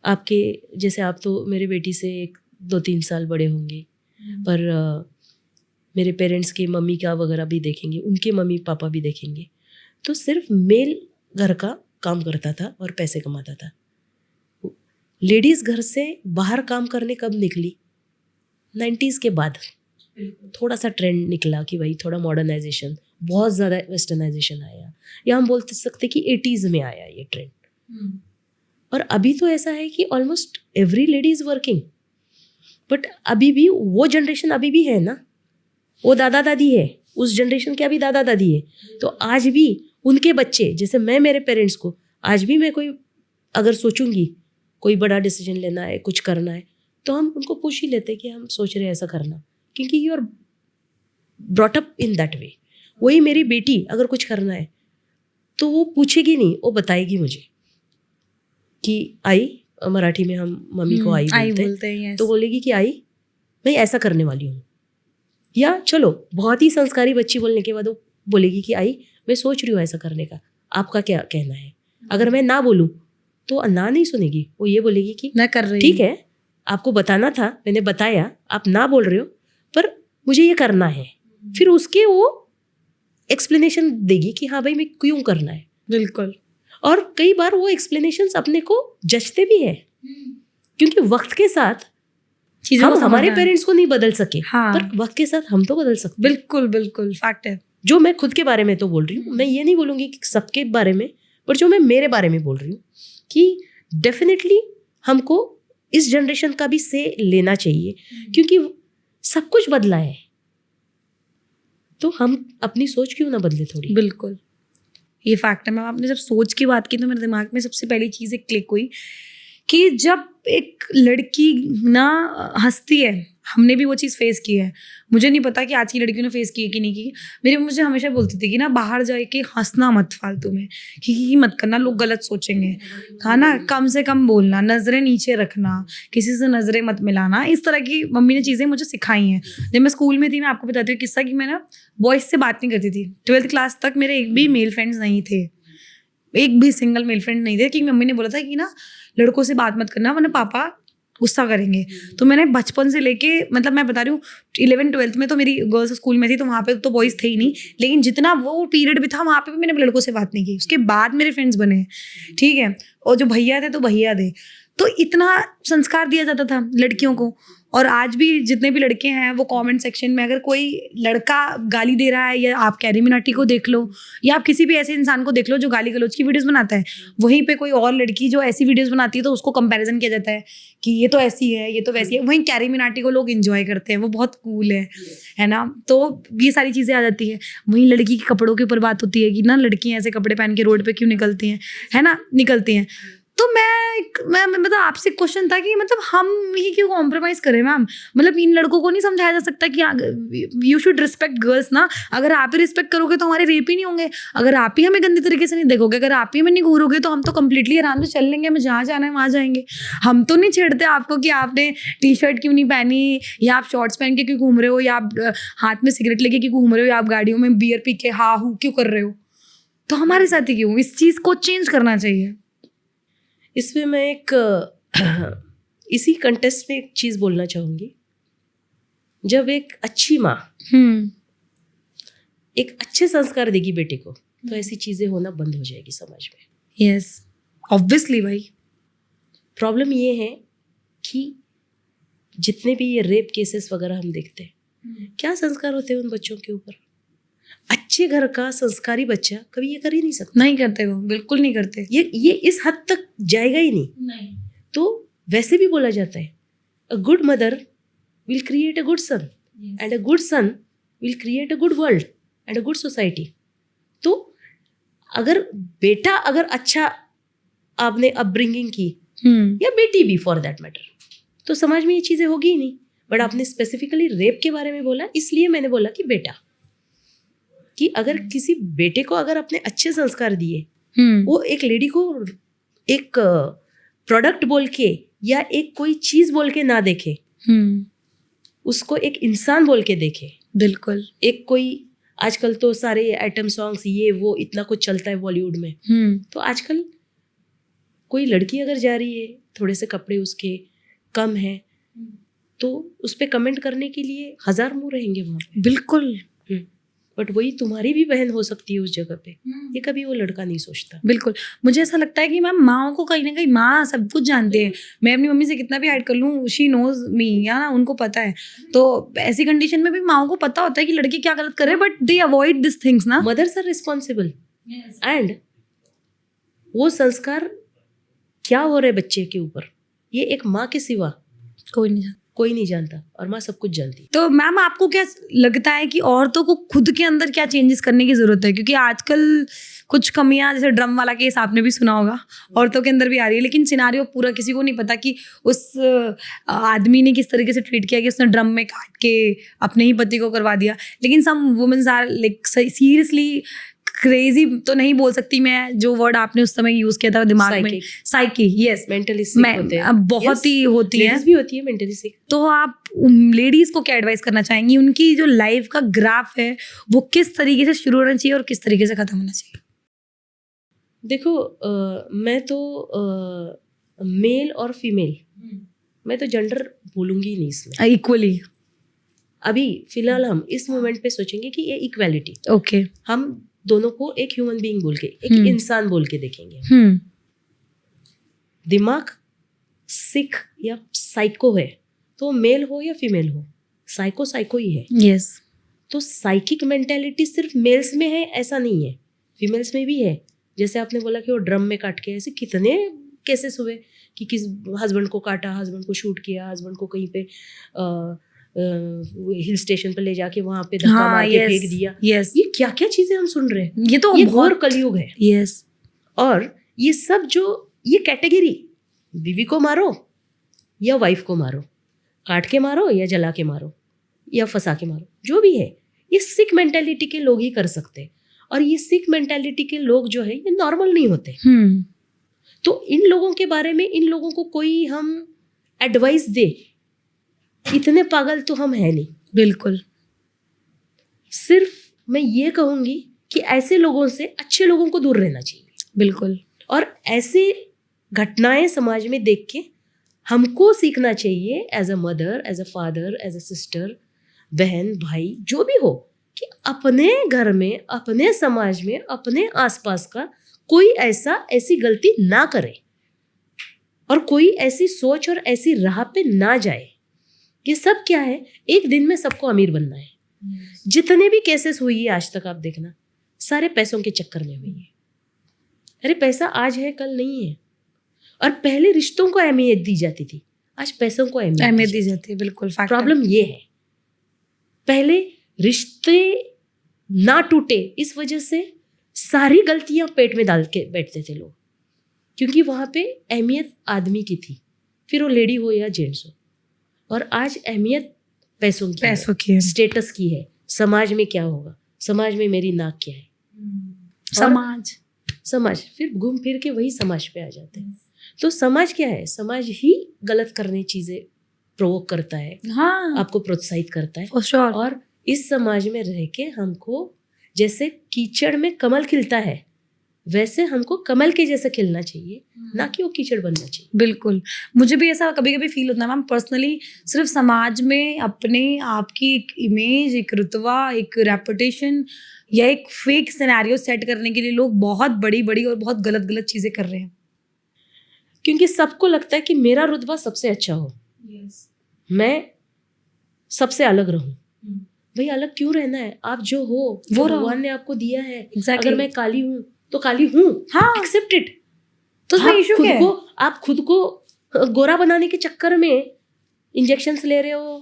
आपके जैसे, आप तो मेरे बेटी से 2-3 साल बड़े होंगे, पर मेरे पेरेंट्स के मम्मी का वगैरह भी देखेंगे, उनके मम्मी पापा भी देखेंगे, तो सिर्फ मेल घर का काम करता था और पैसे कमाता था। लेडीज़ घर से बाहर काम करने कब निकली? 90s के बाद थोड़ा सा ट्रेंड निकला कि भाई थोड़ा मॉडर्नाइजेशन, बहुत ज़्यादा वेस्टर्नाइजेशन आया, या हम बोल सकते कि 80s में आया ये ट्रेंड। और अभी तो ऐसा है कि almost every lady is working. But अभी भी वो जनरेशन अभी भी है ना, वो दादा दादी है, उस जनरेशन के अभी दादा दादी है। तो आज भी उनके बच्चे, जैसे मैं मेरे पेरेंट्स को, आज भी मैं कोई अगर सोचूंगी कोई बड़ा डिसीजन लेना है, कुछ करना है, तो हम उनको पूछ ही लेते कि हम सोच रहे हैं ऐसा करना, क्योंकि you are brought up in that way. वही मेरी बेटी अगर कुछ करना है तो वो पूछेगी नहीं, वो बताएगी मुझे कि आई, मराठी में हम मम्मी को आई बोलते हैं, तो बोलेगी कि आई मैं ऐसा करने वाली हूँ। या चलो, बहुत ही संस्कारी बच्ची बोलने के बाद वो बोलेगी कि आई मैं सोच रही हूँ ऐसा करने का, आपका क्या कहना है। अगर मैं ना बोलूँ तो ना नहीं सुनेगी, वो ये बोलेगी कि मैं कर रही, ठीक है, आपको बताना था, मैंने बताया, आप ना बोल रहे हो, पर मुझे ये करना है। फिर उसके वो एक्सप्लेनेशन देगी कि हाँ भाई मैं क्यों करना है। बिल्कुल। और कई बार वो एक्सप्लेनेशंस अपने को जचते भी है, क्योंकि वक्त के साथ हम हमारे पेरेंट्स को नहीं बदल सके, हाँ, पर वक्त के साथ हम तो बदल सकते। बिल्कुल बिल्कुल, फैक्ट है। जो मैं खुद के बारे में तो बोल रही हूँ, मैं ये नहीं बोलूँगी कि सबके बारे में, पर जो मैं मेरे बारे में बोल रही हूँ कि डेफिनेटली हमको इस जनरेशन का भी से लेना चाहिए, क्योंकि सब कुछ बदला है, तो हम अपनी सोच क्यों ना बदले थोड़ी। बिल्कुल। ये फैक्ट है मैम। आपने जब सोच की बात की तो मेरे दिमाग में सबसे पहली चीज़ एक क्लिक हुई कि जब एक लड़की ना हंसती है, हमने भी वो चीज़ फेस की है, मुझे नहीं पता कि आज की लड़कियों ने फेस की है कि नहीं की। मेरी मम्मी मुझे हमेशा बोलती थी कि ना बाहर जाके हंसना मत फालतू में, कि मत करना, लोग गलत सोचेंगे, है ना, कम से कम बोलना, नज़रें नीचे रखना, किसी से नज़रें मत मिलाना, इस तरह की मम्मी ने चीज़ें मुझे सिखाई हैं। जब मैं स्कूल में थी, मैं आपको बताती हूँ किस्सा, कि मैं ना बॉयज़ से बात नहीं करती थी। 12th क्लास तक मेरे एक भी मेल फ्रेंड्स नहीं थे, एक भी सिंगल मेल फ्रेंड नहीं थे, कि मम्मी ने बोला था कि ना लड़कों से बात मत करना वरना पापा गुस्सा करेंगे। तो मैंने बचपन से लेके, मतलब मैं बता रही हूँ 11th-12th में तो मेरी गर्ल्स स्कूल में थी, तो वहाँ पे तो बॉयज़ थे ही नहीं, लेकिन जितना वो पीरियड भी था वहाँ पे भी मैंने लड़कों से बात नहीं की। उसके बाद मेरे फ्रेंड्स बने, ठीक है, और जो भैया थे तो भैया थे। तो इतना संस्कार दिया जाता था लड़कियों को। और आज भी जितने भी लड़के हैं वो कमेंट सेक्शन में अगर कोई लड़का गाली दे रहा है, या आप कैरी मिनाटी को देख लो, या आप किसी भी ऐसे इंसान को देख लो जो गाली गलौज की वीडियोस बनाता है, वहीं पे कोई और लड़की जो ऐसी वीडियोस बनाती है तो उसको कंपैरिजन किया जाता है कि ये तो ऐसी है, ये तो वैसी है। वहीं कैरी मिनाटी को लोग एंजॉय करते हैं, वो बहुत कूल है ना। तो ये सारी चीज़ें आ जाती है। वहीं लड़की के कपड़ों के ऊपर बात होती है कि ना लड़कियाँ ऐसे कपड़े पहन के रोड पे क्यों निकलती हैं, है ना, निकलती हैं। तो मैं मतलब आपसे क्वेश्चन था कि मतलब हम ही क्यों कॉम्प्रोमाइज़ करें मैम। मतलब इन लड़कों को नहीं समझाया जा सकता कि यू शुड रिस्पेक्ट गर्ल्स ना। अगर आप ही रिस्पेक्ट करोगे तो हमारे रेप ही नहीं होंगे। अगर आप ही हमें गंदी तरीके से नहीं देखोगे, अगर आप ही हमें नहीं घूरोगे, तो हम तो कम्प्लीटली आराम से चल लेंगे, हमें जहाँ जाना है वहाँ जाएंगे। हम तो नहीं छेड़ते आपको कि आपने टी शर्ट क्यों नहीं पहनी, या आप शॉर्ट्स पहन के क्यों घूम रहे हो, या आप हाथ में सिगरेट लेके क्यों घूम रहे हो, या आप गाड़ियों में बियर पी के हा हू क्यों कर रहे हो। तो हमारे साथ ही क्यों? इस चीज़ को चेंज करना चाहिए। इसमें मैं एक इसी कंटेस्ट में एक चीज़ बोलना चाहूँगी। जब एक अच्छी माँ एक अच्छे संस्कार देगी बेटे को, तो ऐसी चीज़ें होना बंद हो जाएगी समाज में। यस, ऑब्वियसली भाई। प्रॉब्लम ये है कि जितने भी ये रेप केसेस वगैरह हम देखते हैं, क्या संस्कार होते हैं उन बच्चों के ऊपर। अच्छे घर का संस्कारी बच्चा कभी ये कर ही नहीं सकता। नहीं करते, वो बिल्कुल नहीं करते। ये इस हद तक जाएगा ही नहीं। तो वैसे भी बोला जाता है, a good mother will create a good son, and a good son will create a good world and a good society. तो अगर बेटा अगर अच्छा आपने अपब्रिंगिंग की, या बेटी भी फॉर दैट मैटर, तो समाज में ये चीज़ें होगी ही नहीं। बट आपने स्पेसिफिकली रेप के बारे में बोला, इसलिए मैंने बोला कि बेटा, कि अगर किसी बेटे को अगर अपने अच्छे संस्कार दिए, वो एक लेडी को एक प्रोडक्ट बोल के या एक कोई चीज़ बोल के ना देखे, उसको एक इंसान बोल के देखे। बिल्कुल। एक कोई आजकल तो सारे आइटम सॉन्ग्स ये वो इतना कुछ चलता है बॉलीवुड में, तो आजकल कोई लड़की अगर जा रही है, थोड़े से कपड़े उसके कम हैं, तो उस पर कमेंट करने के लिए 1000 मुंह रहेंगे वहाँ पे। बिल्कुल। बट वही तुम्हारी भी बहन हो सकती है उस जगह पे, ये कभी वो लड़का नहीं सोचता। बिल्कुल। मुझे ऐसा लगता है कि मैम माओ को कहीं ना कहीं माँ सब कुछ जानते हैं। मैं अपनी मम्मी से कितना भी हाइड कर लूँ, शी नोज मी, या ना उनको पता है। तो ऐसी कंडीशन में भी माओ को पता होता है कि लड़की क्या गलत कर रहे हैं, but they avoid this things ना। मदर्स आर रिस्पॉन्सिबल, एंड वो संस्कार क्या हो रहे बच्चे के ऊपर, ये एक माँ के सिवा कोई नहीं जानता, और माँ सब कुछ जानती है। तो मैम आपको क्या लगता है कि औरतों को खुद के अंदर क्या चेंजेस करने की ज़रूरत है? क्योंकि आजकल कुछ कमियां, जैसे ड्रम वाला केस आपने भी सुना होगा, औरतों के अंदर भी आ रही है, लेकिन सिनारियो पूरा किसी को नहीं पता कि उस आदमी ने किस तरीके से ट्रीट किया कि उसने ड्रम में काट के अपने ही पति को करवा दिया। लेकिन some womens are like seriously crazy, तो नहीं बोल सकती मैं जो वर्ड आपने उस समय यूज किया था दिमाग में, साइकी, यस, मेंटली सिक होते हैं, बहुत ही होती है, भी होती है मेंटली सिक। तो आप लेडीज को क्या एडवाइस करना चाहेंगी? उनकी जो लाइफ का ग्राफ है वो किस तरीके से शुरू होना चाहिए और किस तरीके से खत्म होना चाहिए? देखो, मैं तो मेल और फीमेल, मैं तो जेंडर बोलूंगी नहीं इसमें, इक्वली। अभी फिलहाल हम इस मोमेंट पे सोचेंगे कि ये इक्वालिटी, ओके, हम दोनों को एक ह्यूमन बीइंग बोल के, एक इंसान बोल के देखेंगे। दिमाग सिक या साइको है, तो मेल हो या फीमेल हो, साइको ही है। यस। तो साइकिक मेंटेलिटी सिर्फ मेल्स में है ऐसा नहीं है, फीमेल्स में भी है। जैसे आपने बोला कि वो ड्रम में काट के, ऐसे कितने केसेस हुए कि किस हस्बैंड को काटा, हस्बैंड को शूट किया, हस्बैंड को कहीं पे हिल स्टेशन पर ले जाके वहां पे धक्का मार के फेंक दिया। यस, ये क्या क्या चीजें हम सुन रहे हैं, ये तो ये बहुत घोर कलयुग है। यस, और ये सब जो ये कैटेगरी, बीवी को मारो या वाइफ को मारो, काट के मारो या जला के मारो या फंसा के मारो, जो भी है, ये सिक मेंटेलिटी के लोग ही कर सकते हैं। और ये सिक मेंटेलिटी के लोग जो है ये नॉर्मल नहीं होते। तो इन लोगों के बारे में, इन लोगों को कोई हम एडवाइस दे, इतने पागल तो हम है नहीं। बिल्कुल, सिर्फ मैं ये कहूंगी कि ऐसे लोगों से अच्छे लोगों को दूर रहना चाहिए। बिल्कुल, और ऐसे घटनाएं समाज में देख के हमको सीखना चाहिए, as a mother, as a father, as a sister, बहन, भाई, जो भी हो, कि अपने घर में, अपने समाज में, अपने आसपास का कोई ऐसी गलती ना करे और कोई ऐसी सोच और ऐसी राह पे ना जाए। ये सब क्या है, एक दिन में सबको अमीर बनना है। जितने भी केसेस हुई है आज तक, आप देखना, सारे पैसों के चक्कर में हुई है। अरे पैसा आज है, कल नहीं है। और पहले रिश्तों को अहमियत दी जाती थी, आज पैसों को अहमियत दी जाती है। बिल्कुल, फैक्ट है। प्रॉब्लम ये है, पहले रिश्ते ना टूटे, इस वजह से सारी गलतियां पेट में डाल के बैठते थे लोग, क्योंकि वहां पे अहमियत आदमी की थी, फिर वो लेडी हो या जेंट्स हो। और आज अहमियत पैसों की है, स्टेटस की है, समाज में क्या होगा, समाज में मेरी नाक क्या है, समाज फिर घूम फिर के वही समाज पे आ जाते हैं। तो समाज क्या है, समाज ही गलत करने चीजें प्रोवोक करता है, हाँ, आपको प्रोत्साहित करता है। for sure। और इस समाज में रह के हमको, जैसे कीचड़ में कमल खिलता है, वैसे हमको कमल के जैसे खिलना चाहिए, ना कि वो कीचड़ बनना चाहिए। बिल्कुल, मुझे भी ऐसा कभी कभी फील होता है मैम, पर्सनली सिर्फ समाज में अपने आप की एक इमेज, एक रुतबा, एक रेपुटेशन या एक फेक सिनेरियो सेट करने के लिए लोग बहुत बड़ी बड़ी और बहुत गलत गलत चीज़ें कर रहे हैं, क्योंकि सबको लगता है कि मेरा रुतबा सबसे अच्छा हो, मैं सबसे अलग रहूं। भाई अलग क्यों रहना है, आप जो हो वो भगवान ने आपको दिया है। अगर मैं काली हूँ तो काली हूँ, हाँ, एक्सेप्ट इट। तो उसमें इशू क्या है? आप खुद को गोरा बनाने के चक्कर में इंजेक्शंस ले रहे हो,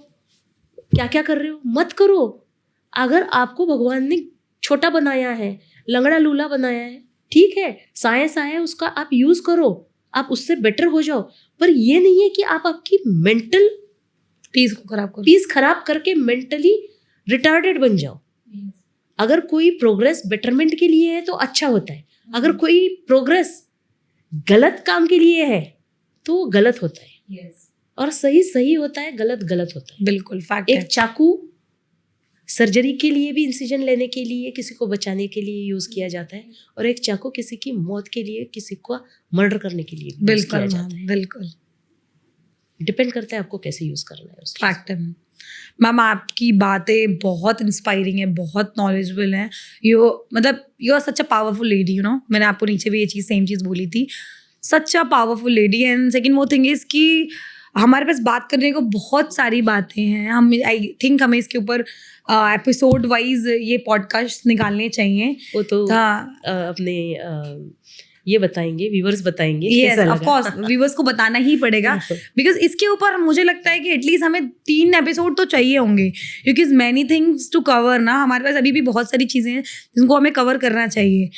क्या क्या कर रहे हो, मत करो। अगर आपको भगवान ने छोटा बनाया है, लंगड़ा लूला बनाया है, ठीक है, साइंस आया है, उसका आप यूज करो, आप उससे बेटर हो जाओ। पर ये नहीं है कि आप आपकी मेंटल पीस खराब करके मेंटली रिटार्डेड बन जाओ। अगर कोई प्रोग्रेस बेटरमेंट के लिए है तो अच्छा होता है, अगर कोई प्रोग्रेस गलत काम के लिए है तो गलत होता है। और सही सही होता है, गलत गलत होता है। बिल्कुल, फैक्ट। एक चाकू सर्जरी के लिए भी, इंसिजन लेने के लिए, किसी को बचाने के लिए यूज किया जाता है, और एक चाकू किसी की मौत के लिए, किसी को मर्डर करने के लिए यूज किया जाता है। बिल्कुल, डिपेंड करता है आपको कैसे यूज करना है। फैक्ट है मैम, आपकी बातें बहुत इंस्पायरिंग है, बहुत नॉलेजेबल है। You are such a powerful lady, you know. मैंने आपको नीचे भी ये सेम चीज़ बोली थी, such a powerful lady. And second वो थिंग इज कि हमारे पास बात करने को बहुत सारी बातें हैं। हम आई थिंक हमें इसके ऊपर एपिसोड वाइज ये पॉडकास्ट निकालने चाहिए। वो तो अपने ये बताएंगे, व्यूअर्स बताएंगे। यस, ऑफ कोर्स व्यूअर्स को बताना ही पड़ेगा, बिकॉज इसके ऊपर मुझे लगता है कि एटलीस्ट हमें 3 एपिसोड तो चाहिए होंगे, क्योंकि मैनी थिंग्स टू कवर ना। हमारे पास अभी भी बहुत सारी चीज़ें हैं जिनको हमें कवर करना चाहिए।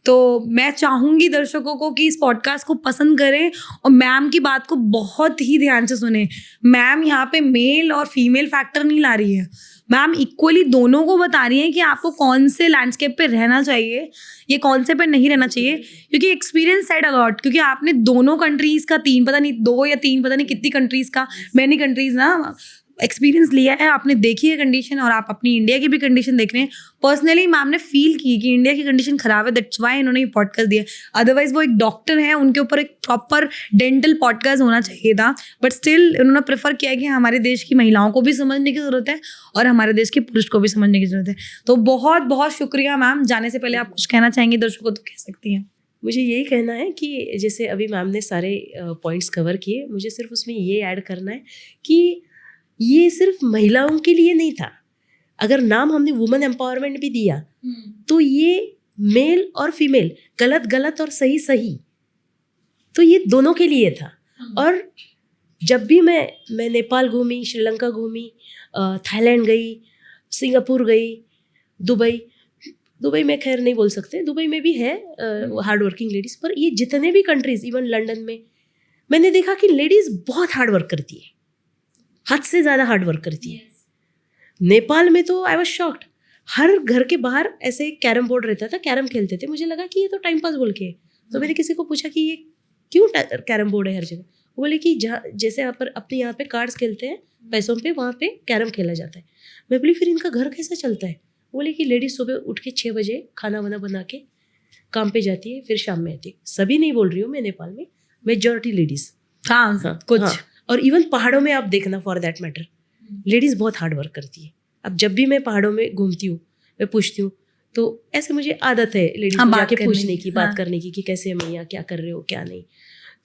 तो मैं चाहूँगी दर्शकों को कि इस पॉडकास्ट को पसंद करें और मैम की बात को बहुत ही ध्यान से सुने। मैम यहाँ पे मेल और फीमेल फैक्टर नहीं ला रही है, मैम इक्वली दोनों को बता रही है कि आपको कौन से लैंडस्केप पे रहना चाहिए, ये कौन से पे नहीं रहना चाहिए। क्योंकि एक्सपीरियंस सेड अलॉट, क्योंकि आपने दोनों कंट्रीज़ का 3 पता नहीं 2 या 3 पता नहीं कितनी कंट्रीज़ का, मैनी कंट्रीज़ ना एक्सपीरियंस लिया है, आपने देखी है कंडीशन, और आप अपनी इंडिया की भी कंडीशन देख रहे हैं। पर्सनली मैम ने फील की कि इंडिया की कंडीशन खराब है, दैट्स वाई इन्होंने ये पॉडकास्ट दिया। अदरवाइज वो एक डॉक्टर है, उनके ऊपर एक प्रॉपर डेंटल पॉडकास्ट होना चाहिए था, बट स्टिल उन्होंने प्रेफर किया कि हमारे देश की महिलाओं को भी समझने की ज़रूरत है और हमारे देश के पुरुष को भी समझने की ज़रूरत है। तो बहुत बहुत शुक्रिया मैम। जाने से पहले आप कुछ कहना चाहेंगे दर्शकों को तो कह सकती हैं। मुझे यही कहना है कि जैसे अभी मैम ने सारे पॉइंट्स कवर किए, मुझे सिर्फ उसमें ये ऐड करना है कि ये सिर्फ महिलाओं के लिए नहीं था। अगर नाम हमने वुमेन एम्पावरमेंट भी दिया तो ये मेल और फीमेल, गलत गलत और सही सही, तो ये दोनों के लिए था। और जब भी मैं नेपाल घूमी, श्रीलंका घूमी, थाईलैंड गई, सिंगापुर गई, दुबई में खैर नहीं बोल सकते, दुबई में भी है हार्ड वर्किंग लेडीज़, पर ये जितने भी कंट्रीज, इवन लंदन में मैंने देखा कि लेडीज़ बहुत हार्ड वर्क करती है, हद से ज़्यादा हार्ड वर्क करती है। नेपाल में तो आई वॉज शॉक्ड, हर घर के बाहर ऐसे कैरम बोर्ड रहता था, कैरम खेलते थे। मुझे लगा कि ये तो टाइम पास बोल के है। तो मैंने किसी को पूछा कि ये क्यों कैरम बोर्ड है हर जगह? वो बोले कि जहाँ जैसे यहाँ पर अपने यहाँ पे कार्ड्स खेलते हैं पैसों पे, वहाँ पे कैरम खेला जाता है। मैं बोली फिर इनका घर कैसा चलता है? वो बोले कि लेडीज सुबह उठ के 6 बजे खाना वाना बना के काम पे जाती है, फिर शाम में आती है। सभी नहीं बोल रही हूँ मैं, नेपाल में मेजॉरिटी लेडीज। हाँ, कुछ हाँ। और इवन पहाड़ों में आप देखना, फॉर दैट मैटर, लेडीज बहुत हार्ड वर्क करती है। अब जब भी मैं पहाड़ों में घूमती हूँ, मैं पूछती हूँ, तो ऐसे मुझे आदत है लेडीज को जाके पूछने की, बात करने की कि कैसे है मैया, क्या कर रहे हो, क्या नहीं।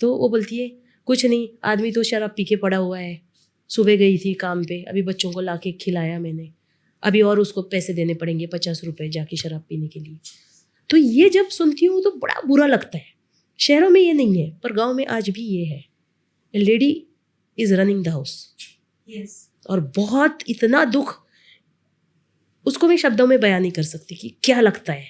तो वो बोलती है कुछ नहीं, आदमी तो शराब पी के पड़ा हुआ है, सुबह गई थी काम पे, अभी बच्चों को लाके खिलाया मैंने, अभी और उसको पैसे देने पड़ेंगे 50 रुपए जाके शराब पीने के लिए। तो ये जब सुनती हूँ तो बड़ा बुरा लगता है। शहरों में ये नहीं है, पर गाँव में आज भी ये है, lady is running the house. और बहुत इतना दुख उसको मैं शब्दों में बयान नहीं कर सकती कि क्या लगता है।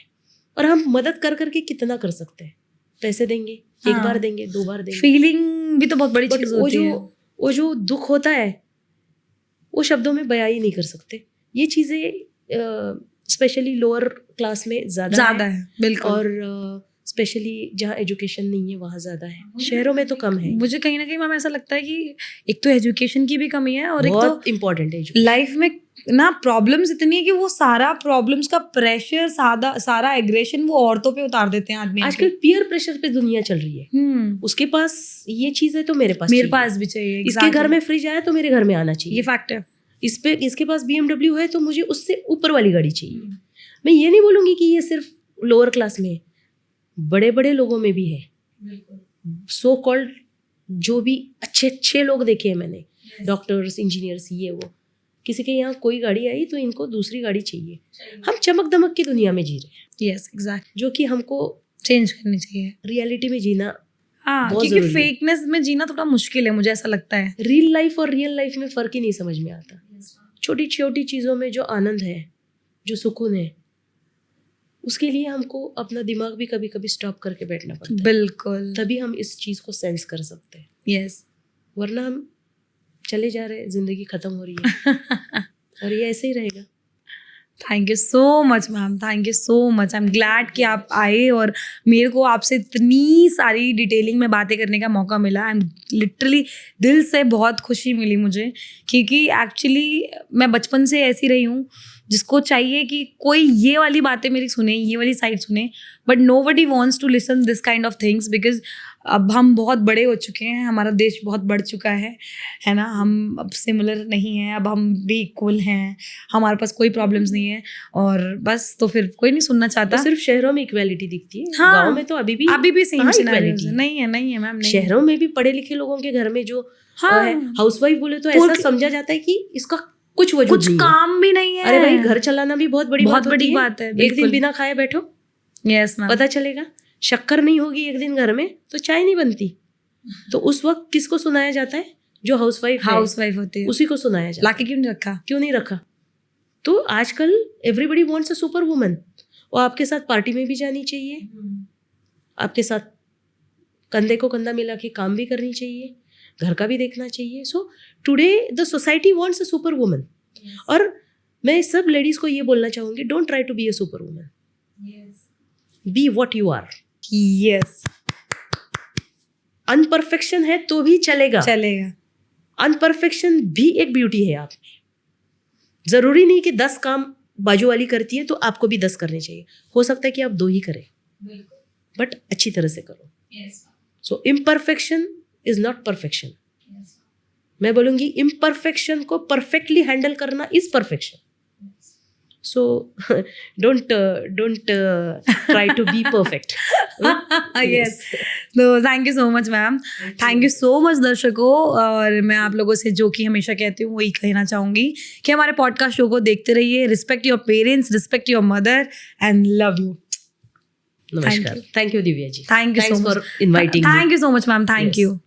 और हम मदद कर करके कितना कर सकते हैं? पैसे देंगे, एक बार देंगे, 2 बार देंगे, फीलिंग भी तो बहुत बड़ी चीज होती है। वो जो दुख होता है वो शब्दों में बयान ही नहीं कर सकते। ये चीज़ें स्पेशली लोअर क्लास में ज़्यादा है, बिल्कुल। और स्पेशली जहाँ एजुकेशन नहीं है वहाँ ज़्यादा है, शहरों में तो कम है। मुझे कहीं ना कहीं मैम ऐसा लगता है कि एक तो एजुकेशन की भी कमी है, और एक बहुत तो इम्पोर्टेंट है लाइफ में ना प्रॉब्लम्स इतनी है कि वो सारा प्रॉब्लम्स का प्रेशर, सारा एग्रेशन वो औरतों पे उतार देते हैं आदमी। आजकल पीयर प्रेशर पे दुनिया चल रही है। उसके पास ये चीज़ है तो मेरे पास भी चाहिए। इसके घर में फ्रिज आया तो मेरे घर में आना चाहिए, ये फैक्ट है। इसके पास BMW है तो मुझे उससे ऊपर वाली गाड़ी चाहिए। मैं ये नहीं बोलूँगी कि ये सिर्फ लोअर क्लास में है, बड़े बड़े लोगों में भी है। सो कॉल्ड जो भी अच्छे लोग देखे हैं मैंने, डॉक्टर्स, इंजीनियर्स, ये वो, किसी के यहाँ कोई गाड़ी आई तो इनको दूसरी गाड़ी चाहिए। हम चमक दमक की दुनिया में जी रहे हैं। यस, एग्जैक्ट, जो कि हमको चेंज करनी चाहिए। रियलिटी में जीना, हाँ, क्योंकि फेकनेस में जीना थोड़ा मुश्किल है, मुझे ऐसा लगता है। रियल लाइफ और रियल लाइफ में फ़र्क ही नहीं समझ में आता। छोटी छोटी चीज़ों में जो आनंद है, जो सुकून है, उसके लिए हमको अपना दिमाग भी कभी कभी स्टॉप करके बैठना पड़ता है। बिल्कुल, तभी हम इस चीज़ को सेंस कर सकते हैं। यस, वरना हम चले जा रहे हैं, जिंदगी खत्म हो रही है और ये ऐसे ही रहेगा। Thank you so much ma'am, thank you so much. I am glad कि आप आए और मेरे को आपसे इतनी सारी डिटेलिंग में बातें करने का मौका मिला। आई एम लिटरली दिल से बहुत खुशी मिली मुझे, क्योंकि एक्चुअली मैं बचपन से ऐसी रही हूँ जिसको चाहिए कि कोई ये वाली बातें मेरी सुने, ये वाली साइड सुने, but nobody wants to listen this kind of things, because अब हम बहुत बड़े हो चुके हैं, हमारा देश बहुत बढ़ चुका है ना। हम अब सिमिलर नहीं हैं, अब हम भी इक्वल हैं, हमारे पास कोई प्रॉब्लम्स नहीं है, और बस तो फिर कोई नहीं सुनना चाहता। तो सिर्फ शहरों में इक्वालिटी दिखती है। हाँ, गाँव में तो अभी भी सेम इक्वालिटी नहीं है मैम। शहरों में भी पढ़े लिखे लोगों के घर में जो हाँ, हाउसवाइफ बोले तो ऐसा समझा जाता है कि इसका कुछ काम भी नहीं है। अरे भाई, घर चलाना भी बहुत बड़ी बात है। एक दिन बिना खाए बैठो, यस मैम, पता चलेगा। शक्कर नहीं होगी एक दिन घर में तो चाय नहीं बनती। तो उस वक्त किसको सुनाया जाता है? जो हाउसवाइफ होती है, उसी को सुनाया जाता है। लाके क्यों नहीं रखा? तो आजकल everybody wants a super woman. वो आपके साथ पार्टी में भी जानी चाहिए, आपके साथ कंधे को कंधा मिला के काम भी करनी चाहिए, घर का भी देखना चाहिए। So today the society wants a super woman. और मैं सब लेडीज को ये बोलना चाहूंगी, don't try to be a super woman, be what you are. Yes, imperfection है तो भी चलेगा। अनपरफेक्शन भी एक ब्यूटी है आप में। जरूरी नहीं कि 10 काम बाजू वाली करती है तो आपको भी 10 करने चाहिए। हो सकता है कि आप 2 ही करें, बट अच्छी तरह से करो। So imperfection is not perfection. मैं बोलूंगी इम्परफेक्शन को परफेक्टली हैंडल करना is perfection. So don't try to be perfect. Yes, तो thank you so much ma'am, thank you so much दर्शकों। और मैं आप लोगों से जो कि हमेशा कहती हूँ वही कहना चाहूँगी कि हमारे पॉडकास्ट शो को देखते रहिए। Respect your parents, respect your mother, and love you. नमस्कार। Thank you Divya ji. Thank you for inviting. Thank you so much ma'am, thank you.